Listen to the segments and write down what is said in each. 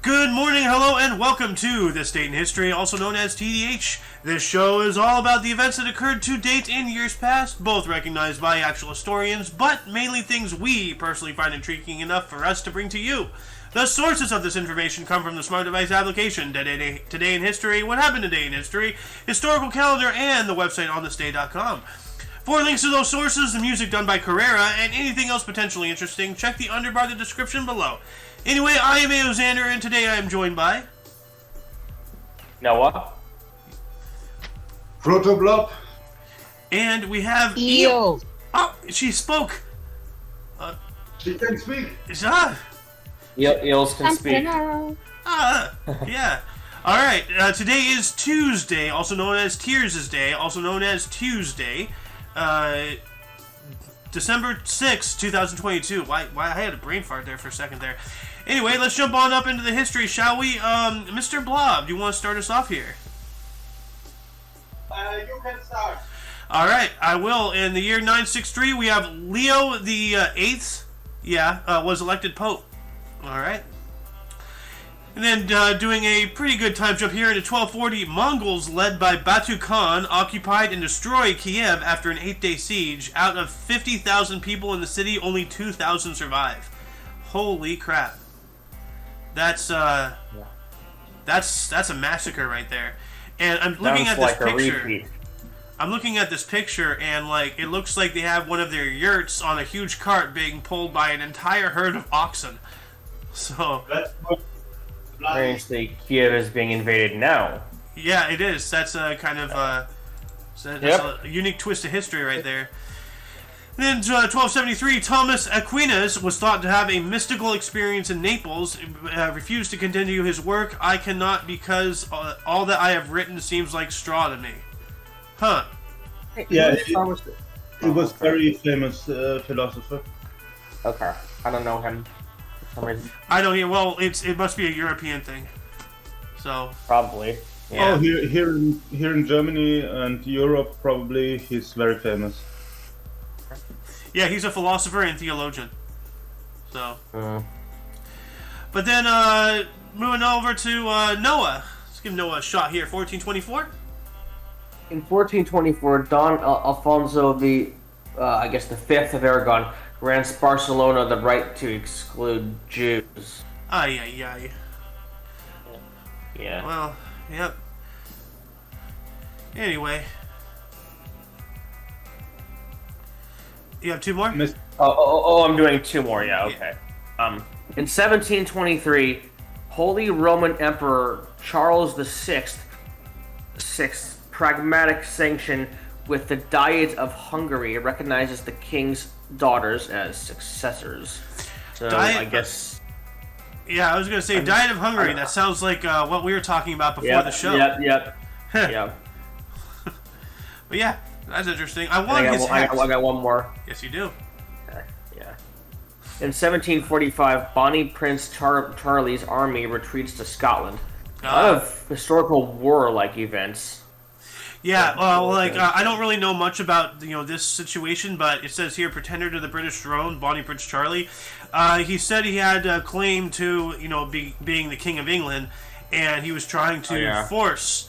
Good morning, hello, and welcome to This Date in History, also known as TDH. This show is all about the events that occurred to date in years past, both recognized by actual historians, but mainly things we personally find intriguing enough for us to bring to you. The sources of this information come from the Smart Device application, Today in History, What Happened Today in History, Historical Calendar, and the website onthisday.com. For links to those sources, the music done by Carrera, and anything else potentially interesting, check the underbar of the description below. Anyway, I am Eugène, and today I am joined by... Noah. Protoblob. And we have... Eel. Oh, she spoke! She can speak. Eels can speak. Yeah. Alright, today is Tuesday, also known as Tears' Day, also known as Tuesday. December 6, 2022. Why I had a brain fart there for a second there. Anyway, let's jump on up into the history, shall we? Mr. Blob, do you want to start us off here? You can start. Alright, I will. In the year 963, we have Leo the 8th, was elected Pope. Alright. And then doing a pretty good time jump here into 1240, Mongols led by Batu Khan occupied and destroyed Kiev after an 8-day siege. Out of 50,000 people in the city, only 2,000 survive. Holy crap. That's a massacre right there. And I'm looking at this picture. I'm looking at this picture and it looks like they have one of their yurts on a huge cart being pulled by an entire herd of oxen. So Apparently, Kiev is being invaded now. yeah, it is. That's a kind of a unique twist of history right there. Then 1273, Thomas Aquinas was thought to have a mystical experience in Naples. Refused to continue his work. I cannot because all that I have written seems like straw to me. Huh. Yeah, he was very famous philosopher. Okay, I don't know him. For some reason. I don't hear. Well, it must be a European thing. So Probably. Yeah. Oh, here in Germany and Europe, probably he's very famous. yeah, he's a philosopher and theologian. So, but then moving over to Noah. Let's give Noah a shot here. 1424. In 1424, Don Alfonso the fifth of Aragon grants Barcelona the right to exclude Jews. Ay. Yeah. Well, yep. Anyway. You have two more? I'm doing two more, yeah, okay. In 1723, Holy Roman Emperor Charles VI pragmatic sanction with the Diet of Hungary recognizes the king's daughters as successors. So, I guess... Yeah, I was going to say Diet of Hungary. That sounds like what we were talking about before the show. Yep. But yeah, that's interesting. I want his hat. I got one more. Yes, you do. Okay, yeah. In 1745, Bonnie Prince Charlie's army retreats to Scotland. A lot of historical war-like events. Yeah, well, I don't really know much about this situation, but it says here, pretender to the British throne, Bonnie Prince Charlie. He said he had a claim to being the King of England, and he was trying to force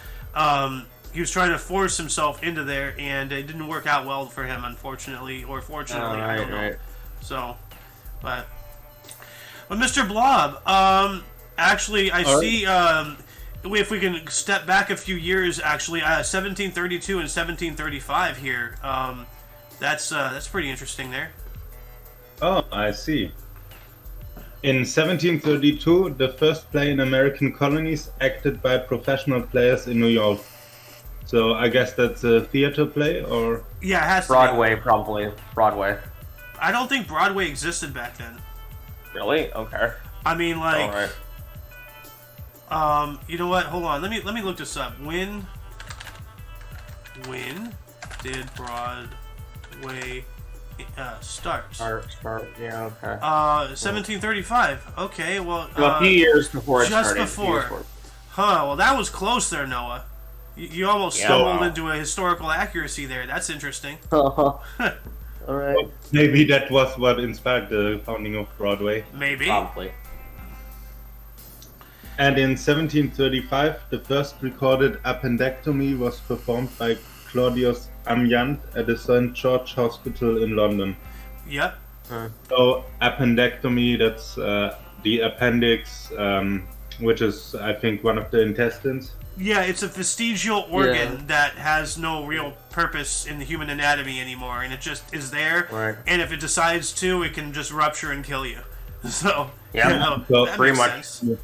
himself into there, and it didn't work out well for him, unfortunately, or fortunately, I don't know. Right. So, but Mr. Blob, actually, I see. If we can step back a few years, actually, 1732 and 1735 here. That's pretty interesting there. Oh, I see. In 1732, the first play in American colonies acted by professional players in New York. So I guess that's a theater play, or? Yeah, it has to Broadway, be. Probably. Broadway. I don't think Broadway existed back then. Really? Okay. I mean, All right. You know what? Hold on. Let me look this up. When did Broadway start? Start. Yeah. Okay. 1735. Okay. Well, a few years before it just started. before. Huh. Well, that was close there, Noah. You almost stumbled into a historical accuracy there. That's interesting. All right. Well, maybe that was what inspired the founding of Broadway. Maybe. Probably. And in 1735, the first recorded appendectomy was performed by Claudius Amyant at the St. George Hospital in London. Yep. So appendectomy, that's the appendix, which is, I think, one of the intestines. Yeah, it's a vestigial organ that has no real purpose in the human anatomy anymore, and it just is there. Right. And if it decides to, it can just rupture and kill you. So, Yeah. So that pretty makes much. sense.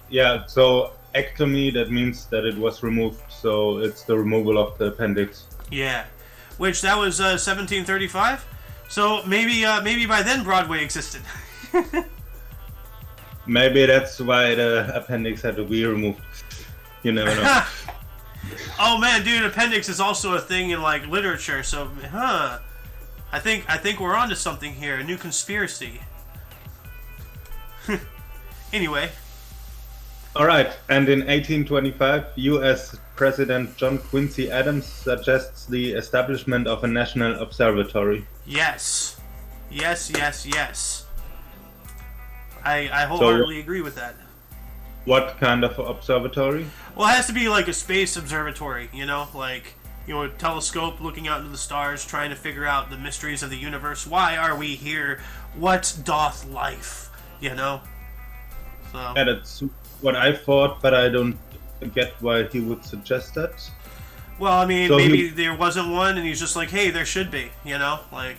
Yeah, so ectomy, that means that it was removed, so it's the removal of the appendix. Yeah, which that was 1735. So maybe by then Broadway existed. Maybe that's why the appendix had to be removed. You never know. Oh man, dude, appendix is also a thing in like literature. So, I think we're onto something here. A new conspiracy. Anyway. Alright, and in 1825, US President John Quincy Adams suggests the establishment of a national observatory. Yes. I wholeheartedly agree with that. What kind of observatory? Well, it has to be like a space observatory, like, a telescope looking out into the stars, trying to figure out the mysteries of the universe. Why are we here? What doth life? So. Yeah, that's what I thought, but I don't get why he would suggest that. Well, I mean, So maybe there wasn't one, and he's just like, hey, there should be, like...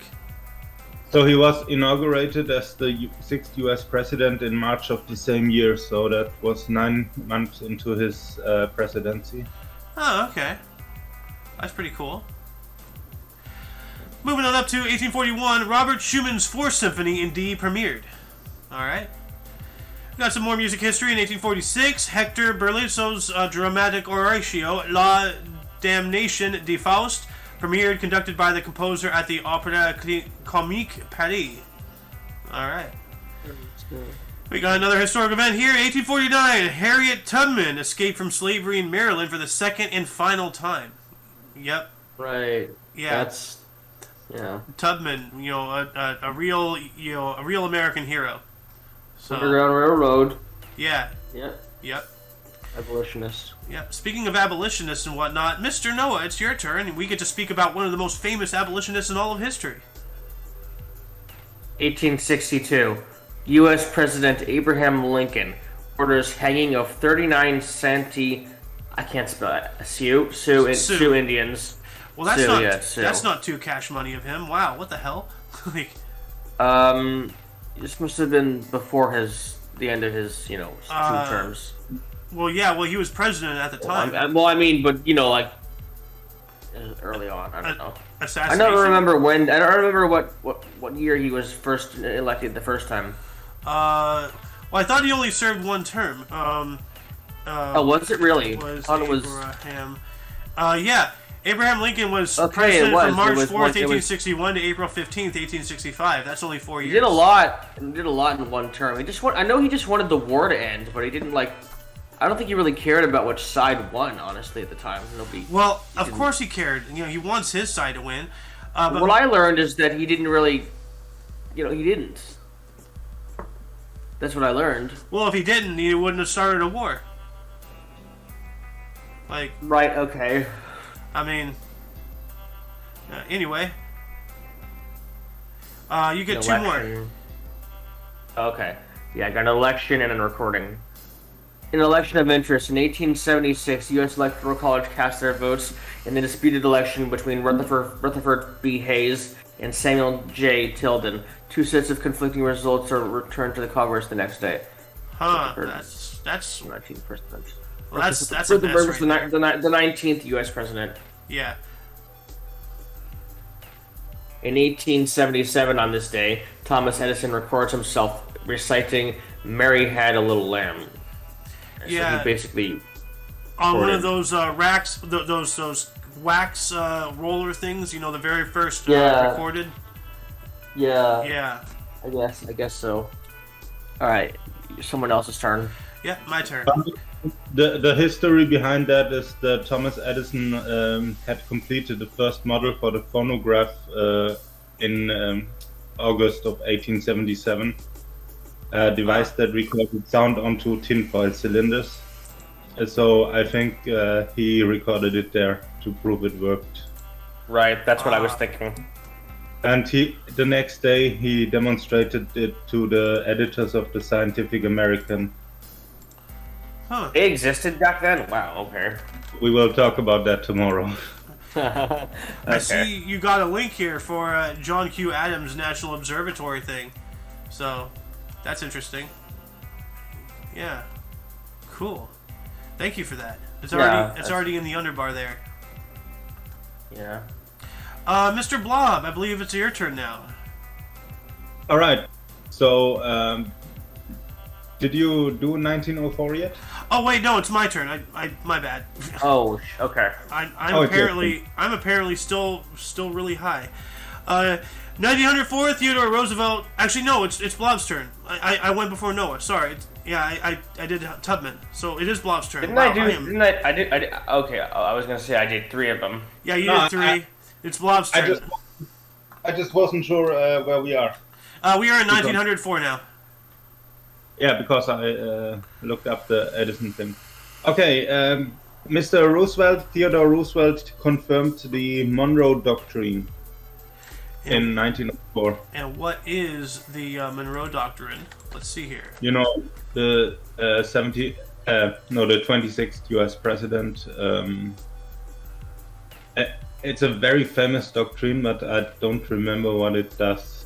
So he was inaugurated as the sixth US president in March of the same year, so that was 9 months into his presidency. Oh, okay. That's pretty cool. Moving on up to 1841, Robert Schumann's Fourth Symphony in D premiered. Alright. Got some more music history. In 1846, Hector Berlisso's dramatic Oratio, La Damnation de Faust, premiered, conducted by the composer at the Opéra Comique Paris. Alright. We got another historic event here. 1849, Harriet Tubman escaped from slavery in Maryland for the second and final time. Yep. Right. Yeah. Yeah. Tubman, a real American hero. So, Underground Railroad. yeah. Yep. Abolitionist. Yeah. Speaking of abolitionists and whatnot, Mr. Noah, it's your turn, and we get to speak about one of the most famous abolitionists in all of history. 1862. U.S. President Abraham Lincoln orders hanging of 39 Santee... I can't spell it. Sioux Indians. Well, that's Sioux, not yeah, Sioux. that's not too cash money of him. Wow, what the hell? Like, this must have been before the end of his, two terms. well, yeah, he was president at the time. But early on. I don't know. I Assassination. don't remember when. I don't remember what year he was first elected the first time. Well, I thought he only served one term. Was it really? Was I thought it was Abraham? Yeah. Abraham Lincoln was Okay, president it was. from March It was 4th, one- it was- 1861 to April 15th, 1865. That's only 4 years. He did a lot. He did a lot in one term. I know he just wanted the war to end, but he didn't I don't think he really cared about which side won. Honestly, at the time, Well, of course he cared. He wants his side to win. But what I learned is that he didn't really. He didn't. That's what I learned. well, if he didn't, he wouldn't have started a war. Right. Okay. I mean. Anyway. You get two more. Election. Okay. Yeah, I got an election and a recording. An election of interest. In 1876, U.S. Electoral College cast their votes in the disputed election between Rutherford B. Hayes and Samuel J. Tilden. Two sets of conflicting results are returned to the Congress the next day. Huh? Rutherford, That's 19th president. well, that's a mess Rutherford was right there. the 19th U.S. president. Yeah. In 1877, on this day, Thomas Edison records himself reciting "Mary Had a Little Lamb." Yeah. So he basically On one recorded. of those racks, those wax roller things, the very first Yeah. recorded. Yeah. Yeah. I guess so. All right, someone else's turn. Yeah, my turn. The history behind that is that Thomas Edison had completed the first model for the phonograph in August of 1877. a device that recorded sound onto tinfoil cylinders. So I think he recorded it there to prove it worked. Right, that's what I was thinking. And the next day he demonstrated it to the editors of the Scientific American. Huh. They existed back then? Wow, okay. We will talk about that tomorrow. I Okay. see you got a link here for John Q. Adams' National Observatory thing. So, that's interesting. Yeah. Cool. Thank you for that. It's already in the underbar there. Yeah. Mr. Blob, I believe it's your turn now. All right. So, did you do 1904 yet? Oh wait, no, it's my turn. I my bad. Oh, okay. I'm apparently still really high. 1904, Theodore Roosevelt. Actually, no, it's Blob's turn. I went before Noah. Sorry. I did Tubman, so it is Blob's turn. Didn't Wow, I did. Okay, I was gonna say I did 3 of them. Yeah, you did 3. It's Blob's turn. I just wasn't sure where we are. We are in 1904 now. Yeah, because I looked up the Edison thing. Okay, Mr. Roosevelt, Theodore Roosevelt confirmed the Monroe Doctrine in 1904. And what is the Monroe Doctrine? Let's see here. You know, the 26th U.S. president. It's a very famous doctrine, but I don't remember what it does.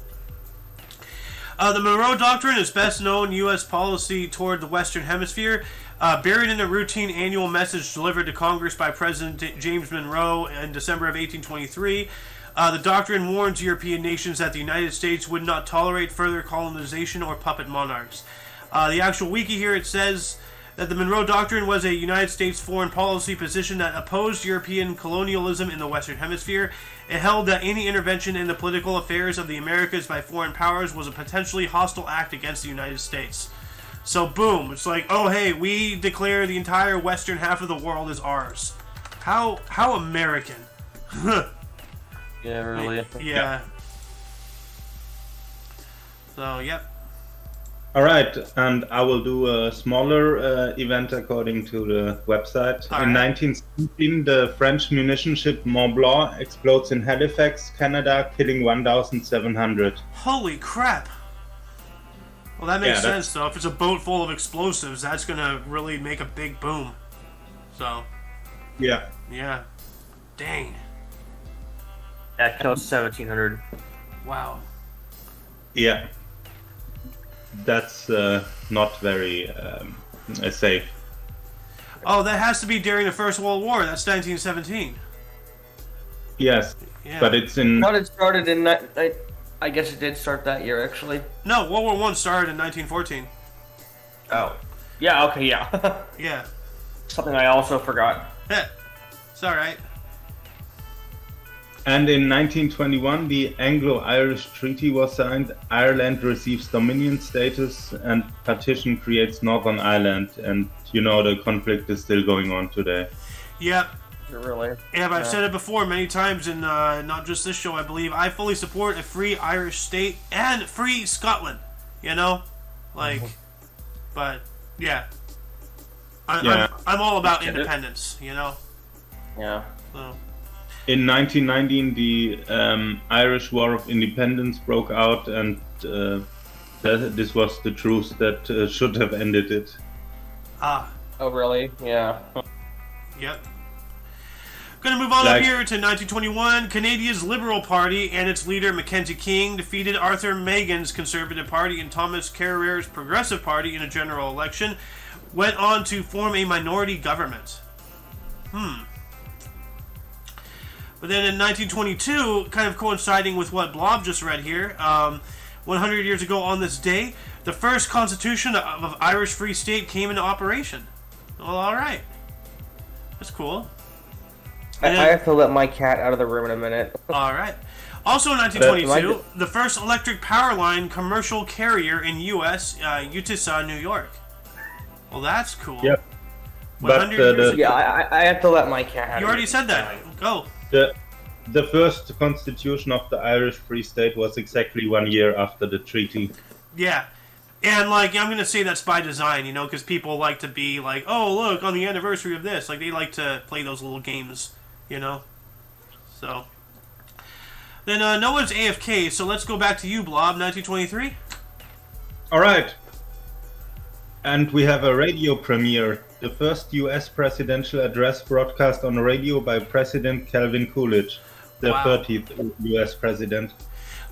The Monroe Doctrine is best known U.S. policy toward the Western Hemisphere, buried in a routine annual message delivered to Congress by President James Monroe in December of 1823. The doctrine warns European nations that the United States would not tolerate further colonization or puppet monarchs. The actual wiki here, it says that the Monroe Doctrine was a United States foreign policy position that opposed European colonialism in the Western Hemisphere. It held that any intervention in the political affairs of the Americas by foreign powers was a potentially hostile act against the United States. So boom, it's like, oh hey, we declare the entire western half of the world as ours. How American. Yeah, really. Yeah. So, yep. All right, and I will do a smaller event according to the website. All In right. 1917, the French munition ship Mont Blanc explodes in Halifax, Canada, killing 1,700. Holy crap. Well, that makes Yeah, sense, though. If it's a boat full of explosives, that's going to really make a big boom. So, Yeah. yeah. Dang. That killed 1,700. Wow. Yeah. That's not very safe. Oh, that has to be during the First World War. That's 1917. Yes, Yeah. but it's in. Thought it started in I guess it did start that year, actually. No, World War I started in 1914. Oh. Yeah, okay, yeah. Yeah. Something I also forgot. Yeah. It's alright. And in 1921, the Anglo-Irish Treaty was signed. Ireland receives Dominion status, and partition creates Northern Ireland. And you know the conflict is still going on today. Yep. Really? Yeah, but I've said it before many times in not just this show, I believe. I fully support a free Irish state and free Scotland. You know? Like, but, yeah. I'm all about independence, you know? Yeah. So. In 1919, the Irish War of Independence broke out, and this was the truce that should have ended it. Ah. Oh, really? Yeah. Yep. Gonna move on up here to 1921. Canada's Liberal Party and its leader Mackenzie King defeated Arthur Meighen's Conservative Party and Thomas Carrier's Progressive Party in a general election. Went on to form a minority government. But then in 1922, kind of coinciding with what Blob just read here, 100 years ago on this day, the first constitution of Irish Free State came into operation. Well, alright. That's cool. I have to let my cat out of the room in a minute. Alright. Also in 1922, the first electric power line commercial carrier in U.S., Utica, New York. Well, that's cool. Yep. 100 years ago. Yeah, I have to let my cat out. You already said that. Go. The first constitution of the Irish Free State was exactly 1 year after the treaty. Yeah. And, like, I'm going to say that's by design, you know, because people like to be like, oh, look, on the anniversary of this. Like, they like to play those little games, you know? So. Then Noah's AFK, so let's go back to you, Blob, 1923. All right. And we have a radio premiere. The first U.S. presidential address broadcast on radio by President Calvin Coolidge, the 30th U.S. president.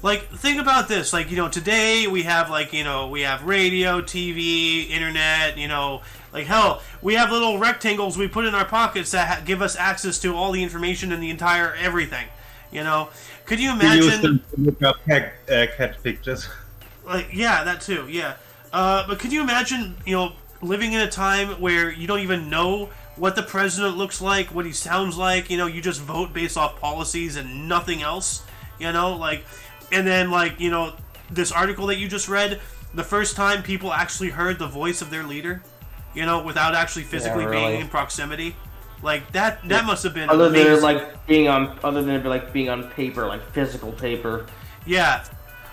Like, think about this. Like, you know, today we have, like, you know, we have radio, TV, internet, you know, like, hell, we have little rectangles we put in our pockets that give us access to all the information and the entire everything, you know? Could you imagine... We use them to look up cat pictures. Like, yeah, that too, yeah. But could you imagine, you know, living in a time where you don't even know what the president looks like, what he sounds like, you know, you just vote based off policies and nothing else, you know, like... And then, like, you know, this article that you just read, the first time people actually heard the voice of their leader, you know, without actually physically being in proximity, like that must have been other amazing. than like being on paper, like physical paper. Yeah,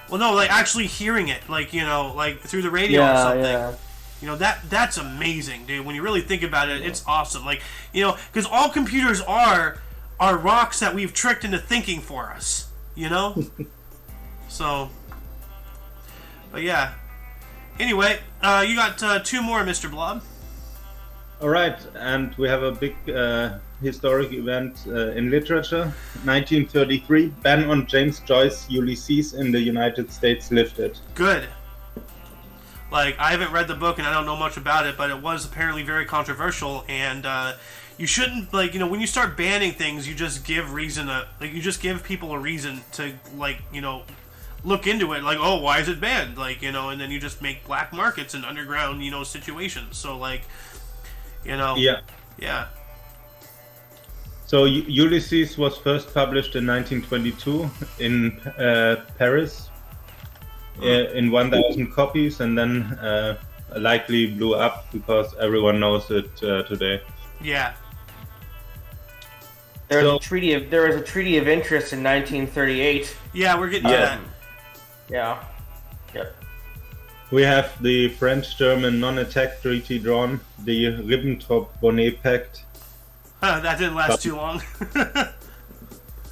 well, no, like actually hearing it, like, you know, like through the radio or something. Yeah. You know, that's amazing, dude. When you really think about it, it's awesome. Like, you know, because all computers are rocks that we've tricked into thinking for us, you know. So, but yeah. Anyway, you got 2 more, Mr. Blob. All right, and we have a big historic event in literature. 1933, ban on James Joyce's Ulysses in the United States lifted. Good. Like, I haven't read the book and I don't know much about it, but it was apparently very controversial, and you shouldn't, like, you know, when you start banning things, you just give you just give people a reason to, like, you know, look into it, like, oh, why is it banned? Like, you know, and then you just make black markets and underground, you know, situations. So, like, you know. Yeah. So Ulysses was first published in 1922 in Paris in 1,000 copies, and then likely blew up because everyone knows it today. Yeah. There was a treaty of interest in 1938. Yeah, we're getting to that. Yeah. Yep. We have the French-German non-attack treaty drawn, the Ribbentrop-Bonnet Pact. That didn't last too long.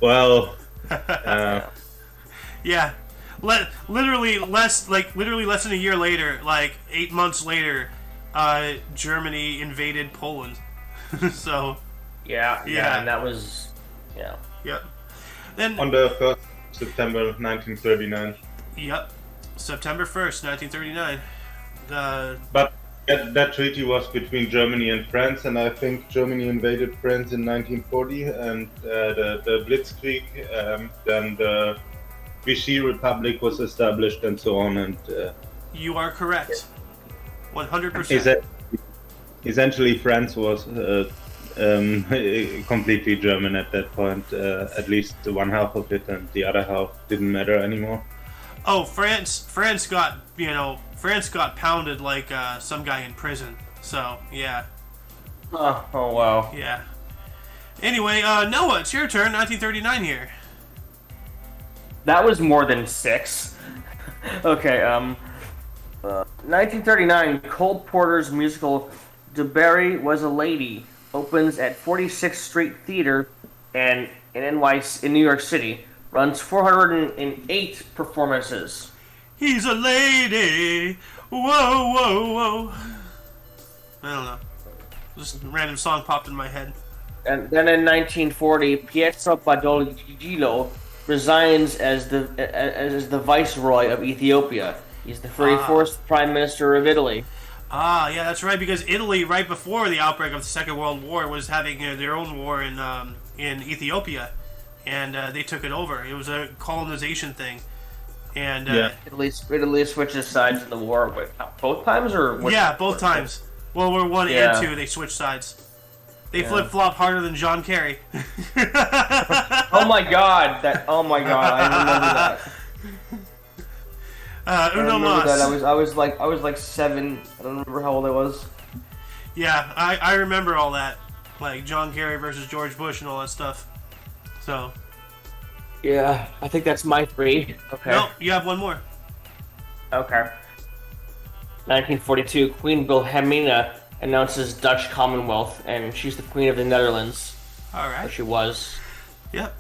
Well, yeah. Literally less than a year later, like 8 months later, Germany invaded Poland. So. Yeah, and that was, Yep. Then on the 1st September 1939. Yep, September 1st, 1939. But that treaty was between Germany and France, and I think Germany invaded France in 1940, and the Blitzkrieg, then the Vichy Republic was established, and so on. And you are correct, 100%. Essentially, France was completely German at that point. At least one half of it, and the other half didn't matter anymore. Oh, France got pounded like some guy in prison. So, yeah. Oh wow. Yeah. Anyway, Noah, it's your turn. 1939 here. That was more than 6. Okay. 1939, Cole Porter's musical "DeBerry Was a Lady" opens at 46th Street Theater in New York City. Runs 408 performances. He's a lady. Whoa, whoa, whoa. I don't know. Just a random song popped in my head. And then in 1940, Pietro Badoglio resigns as the viceroy of Ethiopia. He's the 34th prime minister of Italy. Yeah, that's right. Because Italy, right before the outbreak of the Second World War, was having their own war in Ethiopia. And they took it over. It was a colonization thing, and Italy switches sides in the war. Both times, or both times. World War One and Two, they switched sides. They flip-flop harder than John Kerry. Oh my god! I remember that. Uno mas. I was like 7. I don't remember how old I was. Yeah, I remember all that, like John Kerry versus George Bush and all that stuff. So. Yeah, I think that's my 3. Okay. No, you have one more. Okay. 1942, Queen Wilhelmina announces Dutch Commonwealth, and she's the Queen of the Netherlands. All right. Or she was. Yep.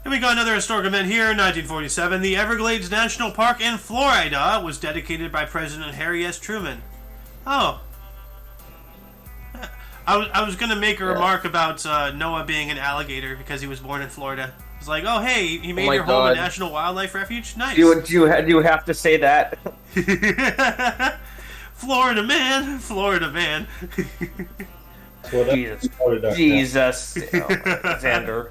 Then we got another historic event here in 1947. The Everglades National Park in Florida was dedicated by President Harry S. Truman. Oh. I was going to make a remark about Noah being an alligator because he was born in Florida. It's like, oh, hey, he made your home a national wildlife refuge? Nice. Do you have to say that? Florida man. Florida man. Jesus. Xander.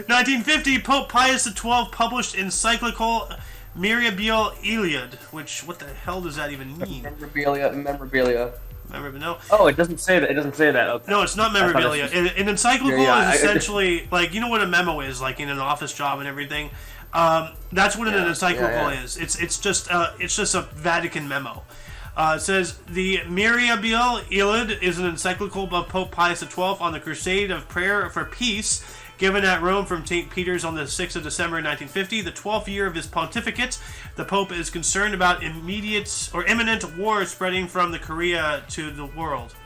1950, Pope Pius XII published encyclical Mirabilia Iliad, which, what the hell does that even mean? Memorabilia. No. Oh, it doesn't say that. It doesn't say that. Okay. No, it's not memorabilia. An encyclical is essentially like, you know what a memo is, like in an office job and everything. That's what an encyclical is. It's just a Vatican memo. It says the Mirabilia Iliad is an encyclical by Pope Pius XII on the crusade of prayer for peace, given at Rome from St. Peter's on the 6th of December 1950, the 12th year of his pontificate. The Pope is concerned about imminent war spreading from the Korea to the world.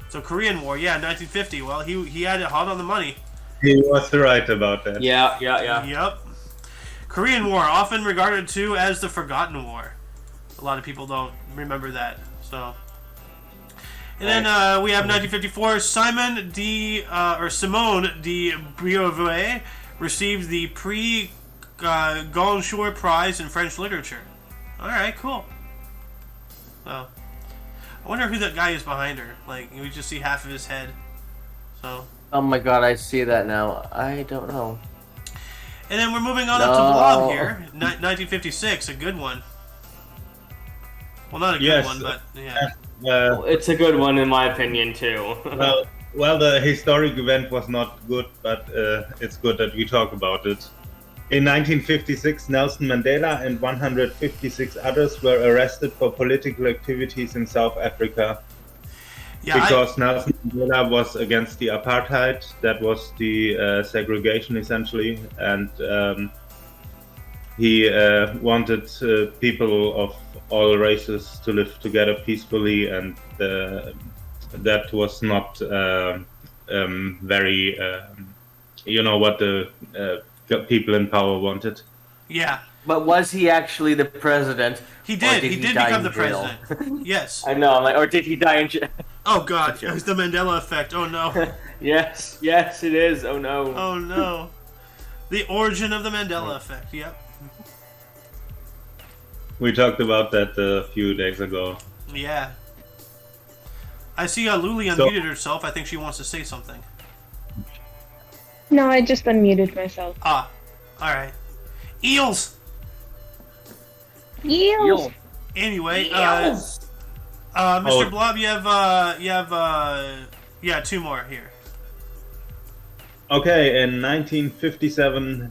So Korean War, 1950. Well, he had it hot on the money. He was right about that. Yeah. Yep. Korean War, often regarded too as the Forgotten War. A lot of people don't remember that. So. And then we have 1954. Simone de Beauvoir received the Prix Goncourt Prize in French Literature. All right, cool. So, I wonder who that guy is behind her. Like, we just see half of his head. So. Oh my God, I see that now. I don't know. And then we're moving on up to Blob here. 1956, a good one. Well, not a good one, but yeah. It's a good one in my opinion too. well, the historic event was not good, but it's good that we talk about it. In 1956, Nelson Mandela and 156 others were arrested for political activities in South Africa. Because Nelson Mandela was against the apartheid, that was the segregation essentially, and he wanted people of all races to live together peacefully, and that was not very, what the people in power wanted. Yeah. But was he actually the president? He did. He did become the president. Yes. I know. I'm like, or did he die in jail? Oh God! It was the Mandela effect. Oh no. Yes, it is. Oh no. Oh no. The origin of the Mandela effect. Yep. We talked about that a few days ago. Yeah. I see Luli unmuted herself. I think she wants to say something. No, I just unmuted myself. Ah. All right. Eels. Eels. Anyway, Eels. Mr. Blob, you have two more here. Okay, in 1957,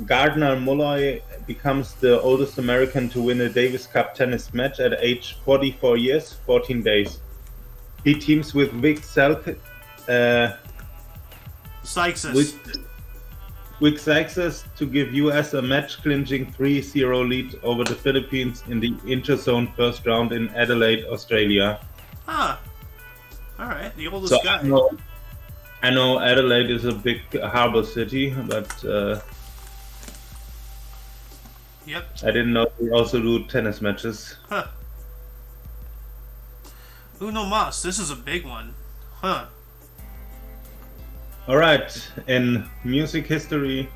Gardner Mulloy becomes the oldest American to win a Davis Cup tennis match at age 44 years, 14 days. He teams with Vic Sykes to give US a match-clinching 3-0 lead over the Philippines in the interzone first round in Adelaide, Australia. Huh. Alright, the oldest guy. I know Adelaide is a big harbour city, but yep. I didn't know they also do tennis matches. Huh. Uno mas. This is a big one. Huh. Alright, in music history,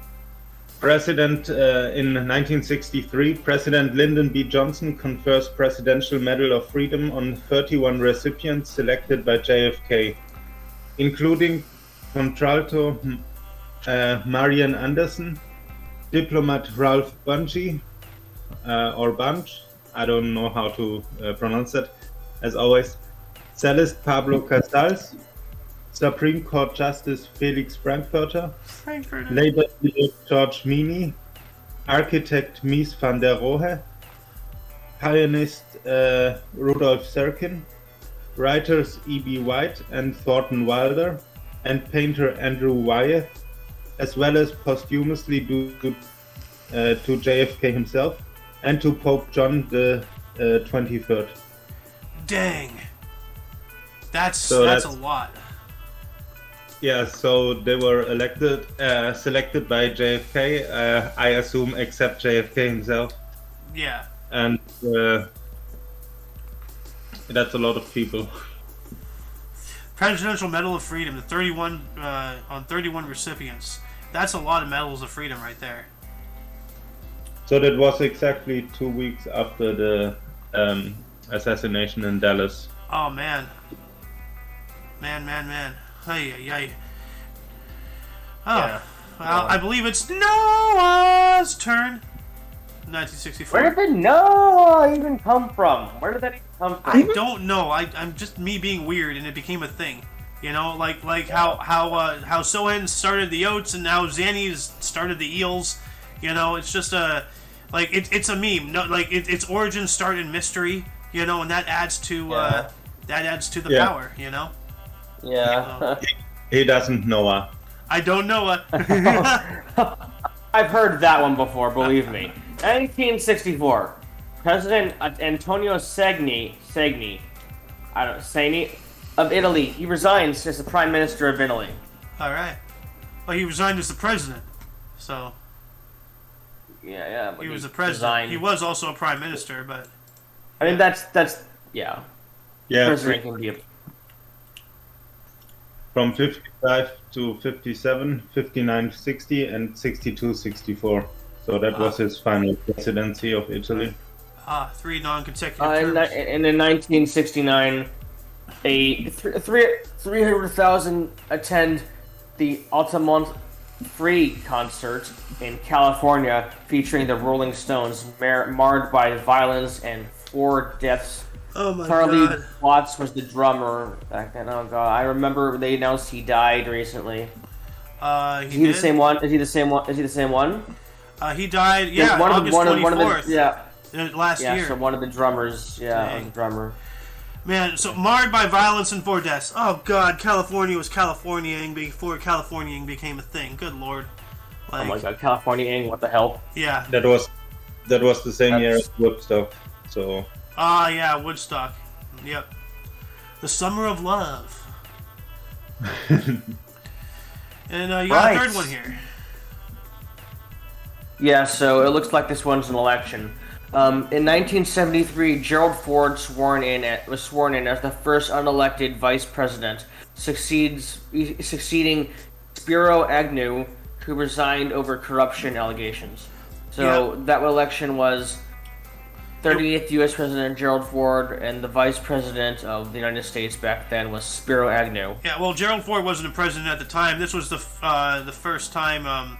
in 1963, President Lyndon B. Johnson confers Presidential Medal of Freedom on 31 recipients selected by JFK, including contralto Marian Anderson, diplomat Ralph Bunche, or Bunch, I don't know how to pronounce that, as always, cellist Pablo Casals, Supreme Court Justice Felix Frankfurter, Labor leader George Meany, architect Mies van der Rohe, pianist Rudolf Serkin, writers E.B. White and Thornton Wilder, and painter Andrew Wyeth, as well as posthumously to JFK himself and to Pope John 23rd. Dang. That's that's a lot. Yeah, so they were selected by JFK. I assume, except JFK himself. Yeah. And that's a lot of people. Presidential Medal of Freedom, the 31 on 31 recipients. That's a lot of medals of freedom right there. So that was exactly 2 weeks after the assassination in Dallas. Oh man. Man. Hey. Oh, Yeah. well, I believe it's Noah's turn. 1964. Where did the Noah even come from? Where did that even come from? I don't know. I'm just me being weird, and it became a thing. You know, like how Sohan started the oats, and now Zanny's started the eels. You know, it's just it's a meme. No, like its origins start in mystery. You know, and that adds to the power. You know. Yeah. He doesn't know. I don't know. I've heard that one before, believe me. 1964. President Antonio Segni of Italy. He resigns as the Prime Minister of Italy. All right. Well, he resigned as the president, so Yeah. he was the president. Resigned. He was also a prime minister, but I mean, that's yeah. Yeah, President can be a... from 55 to 57, 59, 60, and 62, 64. So that was his final presidency of Italy. 3 non-consecutive terms. And in 1969, 300,000 attend the Altamont Free concert in California featuring the Rolling Stones, marred by violence and 4 deaths. Oh my Charlie god. Watts was the drummer back then. Oh god, I remember they announced he died recently. Is he the same one? Is he the same one? He died, August 24th. Last year. So one of the drummers, was a drummer. Man, so marred by violence and 4 deaths. Oh god, California was Californiaing before Californiaing became a thing. Good lord. Oh my god, Californiaing, what the hell? Yeah. That was the same year as Woodstock. So. Yeah, Woodstock. Yep. The Summer of Love. And you got a third one here. Yeah, so it looks like this one's an election. In 1973, Gerald Ford was sworn in as the first unelected vice president, succeeding Spiro Agnew, who resigned over corruption allegations. So that election was 38th U.S. President Gerald Ford, and the Vice President of the United States back then was Spiro Agnew. Yeah, well, Gerald Ford wasn't a president at the time. This was the first time.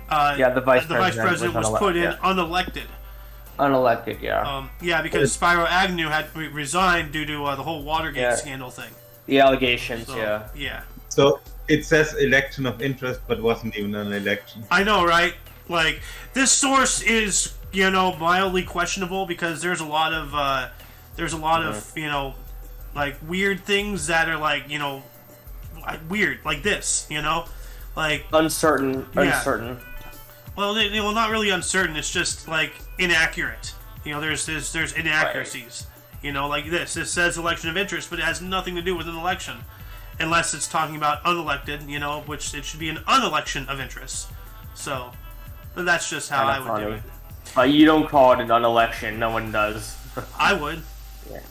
The Vice President was put in unelected. Unelected, yeah. Because Spiro Agnew had resigned due to the whole Watergate scandal thing. The allegations, So, yeah. So it says election of interest, but wasn't even an election. I know, right? Like, this source is, mildly questionable because there's a lot of like weird things that are like, weird, like this, like uncertain. Well, not really uncertain. It's just like inaccurate. There's inaccuracies. Right. Like this. This says election of interest, but it has nothing to do with an election, unless it's talking about unelected. Which it should be an unelection of interest. So, but that's just how I would do it. You don't call it an unelection. No one does. I would. Yeah.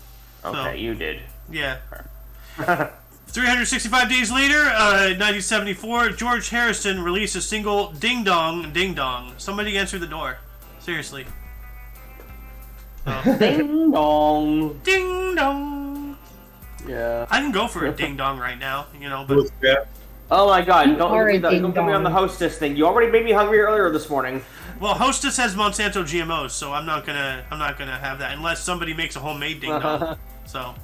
Okay, you did. Yeah. 365 days later, 1974, George Harrison released a single, Ding Dong, Ding Dong. Somebody answer the door. Seriously. Ding Dong. Ding Dong. Yeah. I can go for a Ding Dong right now, but... Oh my god, don't get me on the hostess thing. You already made me hungry earlier this morning. Well, Hostess has Monsanto GMOs, so I'm not gonna have that unless somebody makes a homemade Ding Dong. So...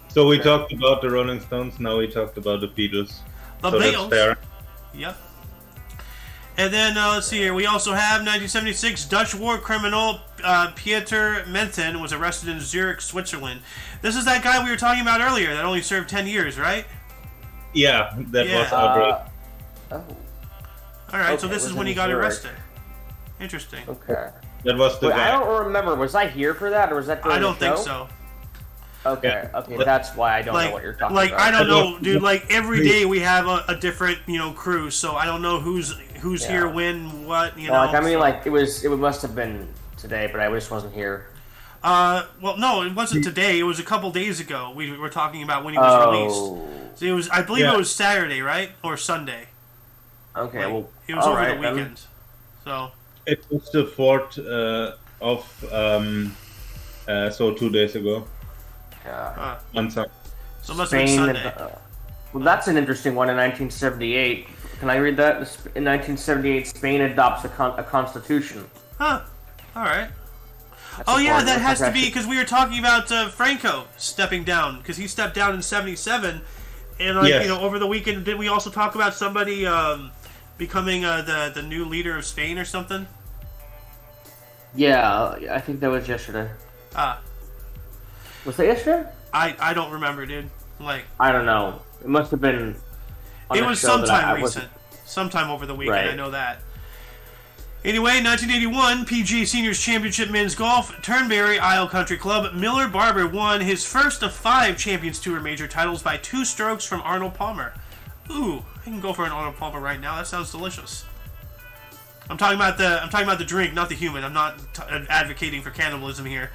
So we talked about the Rolling Stones, now we talked about the Beatles. The Beatles. That's fair. Yep. And then, let's see here, we also have 1976, Dutch war criminal Pieter Menten was arrested in Zurich, Switzerland. This is that guy we were talking about earlier that only served 10 years, right? Yeah, that was our Alright, so this is when he got arrested. Interesting. Okay. That was the But guy. I don't remember. Was I here for that, or was that during I don't the think show? so. Okay, Yeah. okay, that's why I don't know what you're talking about. I don't know, dude. Like every day we have a different, crew, so I don't know who's here when, what, Well, like, I mean, like it must have been today, but I just wasn't here. Well, no, it wasn't today. It was a couple days ago. We were talking about when he was released. So it was, I believe it was Saturday, right, or Sunday. Okay, well, it was over the weekend. So It was the 4th of so 2 days ago. Yeah. On Sunday. So it must have been Sunday. Well, that's an interesting one. In 1978, can I read that? In 1978, Spain adopts a constitution. Huh. All right. That's Oh yeah, important. that has That's to be because we were talking about Franco stepping down because he stepped down in '77, and Yes. over the weekend, did we also talk about somebody becoming the new leader of Spain or something? Yeah, I think that was yesterday. Was that yesterday? I don't remember, dude. Like I don't know. It must have been. On it a was show that sometime I recent, wasn't- sometime over the weekend. Right. I know that. Anyway, 1981 PGA Seniors Championship Men's Golf, Turnberry Isle Country Club. Miller Barber won his first of 5 Champions Tour major titles by 2 strokes from Arnold Palmer. Ooh, I can go for an Arnold Palmer right now. That sounds delicious. I'm talking about the drink, not the human. I'm not advocating for cannibalism here.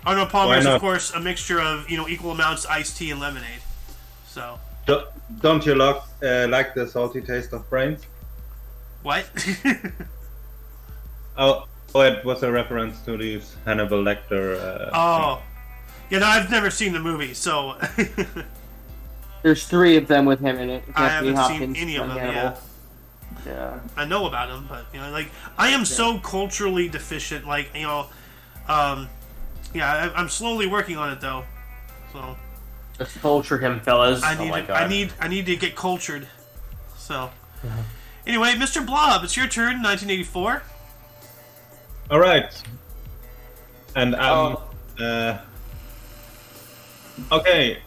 Arnold Palmer is, of course, a mixture of equal amounts iced tea and lemonade. So. Don't you like the salty taste of brains? What? Oh, it was a reference to this Hannibal Lecter. Yeah, no, I've never seen the movie, so. There's 3 of them with him in it. I Anthony haven't seen Hopkins, any of them. Hannibal. Yeah. I know about him, but I am so culturally deficient. I'm slowly working on it though. So. Just culture him, fellas. I need to get cultured. So. Anyway, Mr. Blob, it's your turn. 1984. All right. And okay.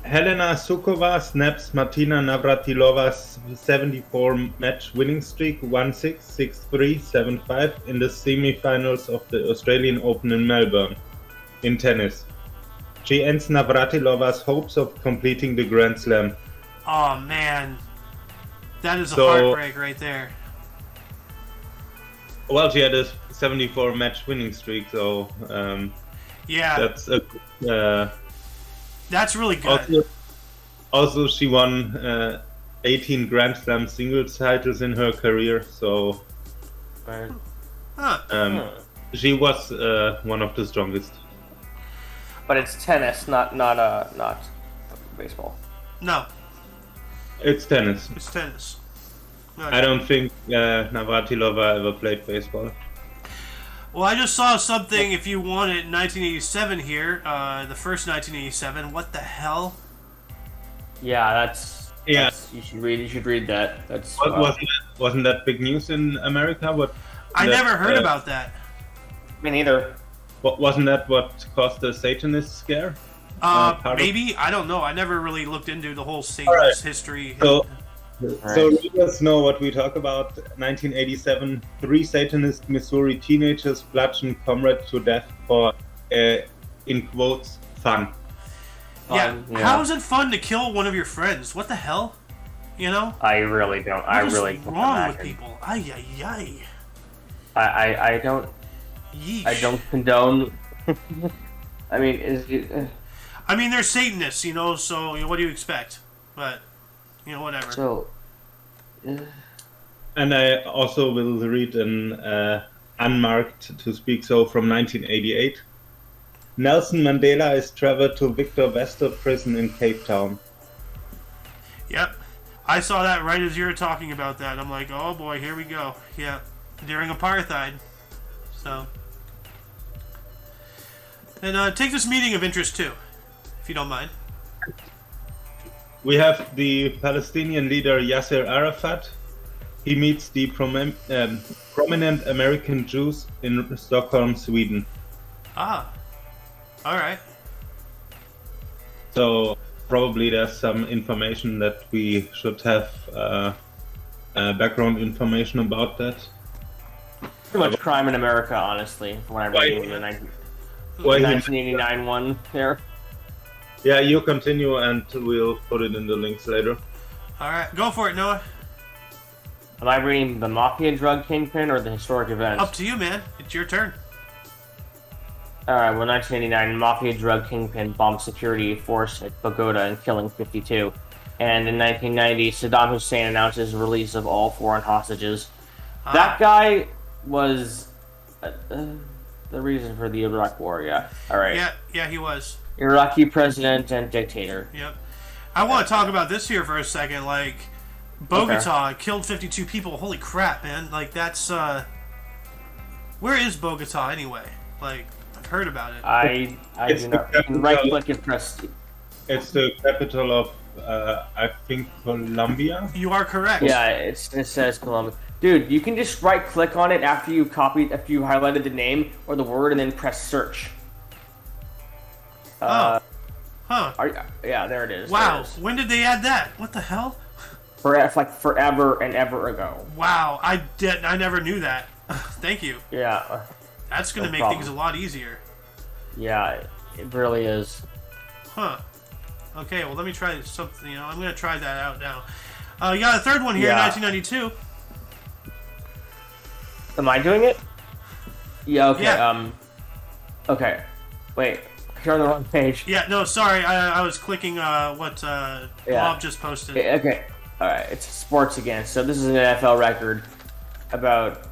Helena Sukova snaps Martina Navratilova's 74-match winning streak 1-6, 6-3, 7-5 in the semi-finals of the Australian Open in Melbourne in tennis. She ends Navratilova's hopes of completing the Grand Slam. Oh man, that is a heartbreak right there. Well, she had a 74-match winning streak, so yeah, that's a. That's really good. Also, she won 18 Grand Slam singles titles in her career, so she was one of the strongest. But it's tennis, not baseball. No, it's tennis. It's tennis. No, I don't think Navratilova ever played baseball. Well, I just saw something. If you want it, 1987 here, the first 1987. What the hell? Yeah, yeah. You should read that. That's wasn't that big news in America? I never heard about that. Me neither. Wasn't that what caused the Satanist scare? Maybe, I don't know. I never really looked into the whole Satanist history. So readers know what we talk about. 1987, 3 Satanist Missouri teenagers bludgeoned comrade to death for, in quotes, fun. Yeah. How is it fun to kill one of your friends? What the hell? I really don't. What's wrong with people? Ay ay ay. I don't. Yeesh. I don't condone. I mean, I mean, they're Satanists, so what do you expect? But, whatever. So. And I also will read an unmarked to speak so from 1988. Nelson Mandela is traveled to Victor Verster prison in Cape Town. Yep. I saw that right as you were talking about that. I'm like, oh boy, here we go. Yeah. During apartheid. So. And take this meeting of interest too, if you don't mind. We have the Palestinian leader Yasser Arafat. He meets the prominent American Jews in Stockholm, Sweden. Ah. Alright. So probably there's some information that we should have background information about that. Pretty much crime in America, honestly, from what I read in the 1989 one there. Yeah, you continue, and we'll put it in the links later. All right, go for it, Noah. Am I reading the Mafia drug kingpin or the historic events? Up to you, man. It's your turn. Alright, well, 1989, Mafia drug kingpin bombed security force at Bogota and killing 52. And in 1990, Saddam Hussein announces release of all foreign hostages. That guy was the reason for the Iraq War, yeah. Alright. Yeah, he was. Iraqi president and dictator. Yep. I want to talk about this here for a second. Like, Bogota killed 52 people. Holy crap, man. Like, that's, where is Bogota anyway? Like, I've heard about it. I do not. You can right-click and press. It's the capital of, I think, Colombia? You are correct. Yeah, it says Colombia. Dude, you can just right-click on it after you highlighted the name or the word, and then press search. Huh. Yeah, there it is. Wow. When did they add that? What the hell? Like forever and ever ago. Wow. I never knew that. Thank you. Yeah. That's going to make things a lot easier. Yeah, it really is. Huh. Okay, well, let me try something. I'm going to try that out now. You got a third one here in 1992. Am I doing it? Yeah, okay. Yeah. Okay. Wait. You're on the wrong page. Yeah, no, sorry. I was clicking what Bob just posted. Okay. Alright, it's sports again. So this is an NFL record about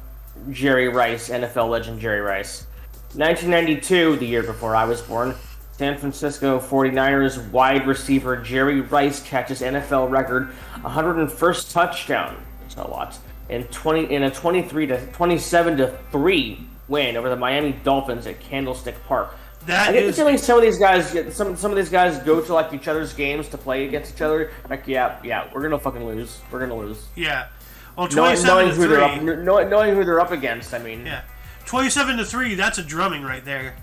Jerry Rice, NFL legend Jerry Rice. 1992, the year before I was born, San Francisco 49ers wide receiver Jerry Rice catches NFL record 101st touchdown. That's a lot. In a 27-3 win over the Miami Dolphins at Candlestick Park. I get the feeling some of these guys go to like each other's games to play against each other. Like, yeah, we're gonna fucking lose. We're gonna lose. Yeah. Well, 27-3. Knowing who they're up against, I mean. Yeah. 27-3. That's a drumming right there.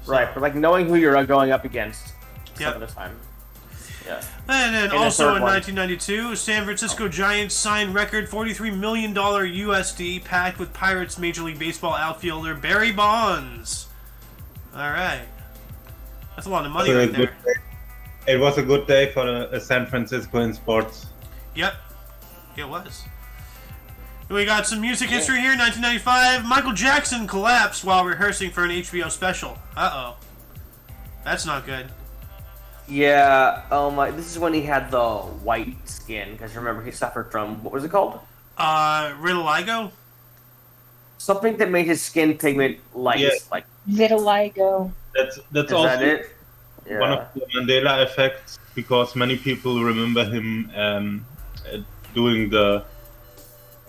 So. Right, but like knowing who you're going up against some of the time. Yeah. And then also in 1992, San Francisco Giants signed record $43 million USD pact with Pirates Major League Baseball outfielder Barry Bonds. All right. That's a lot of money right there. It was a good day for San Francisco in sports. Yep. It was. We got some music history here. 1995, Michael Jackson collapsed while rehearsing for an HBO special. Uh-oh. That's not good. Yeah, this is when he had the white skin, because remember he suffered from, what was it called? Vitiligo? Something that made his skin pigment light, like vitiligo. That's is also that it? Yeah. one of the Mandela effects, because many people remember him doing those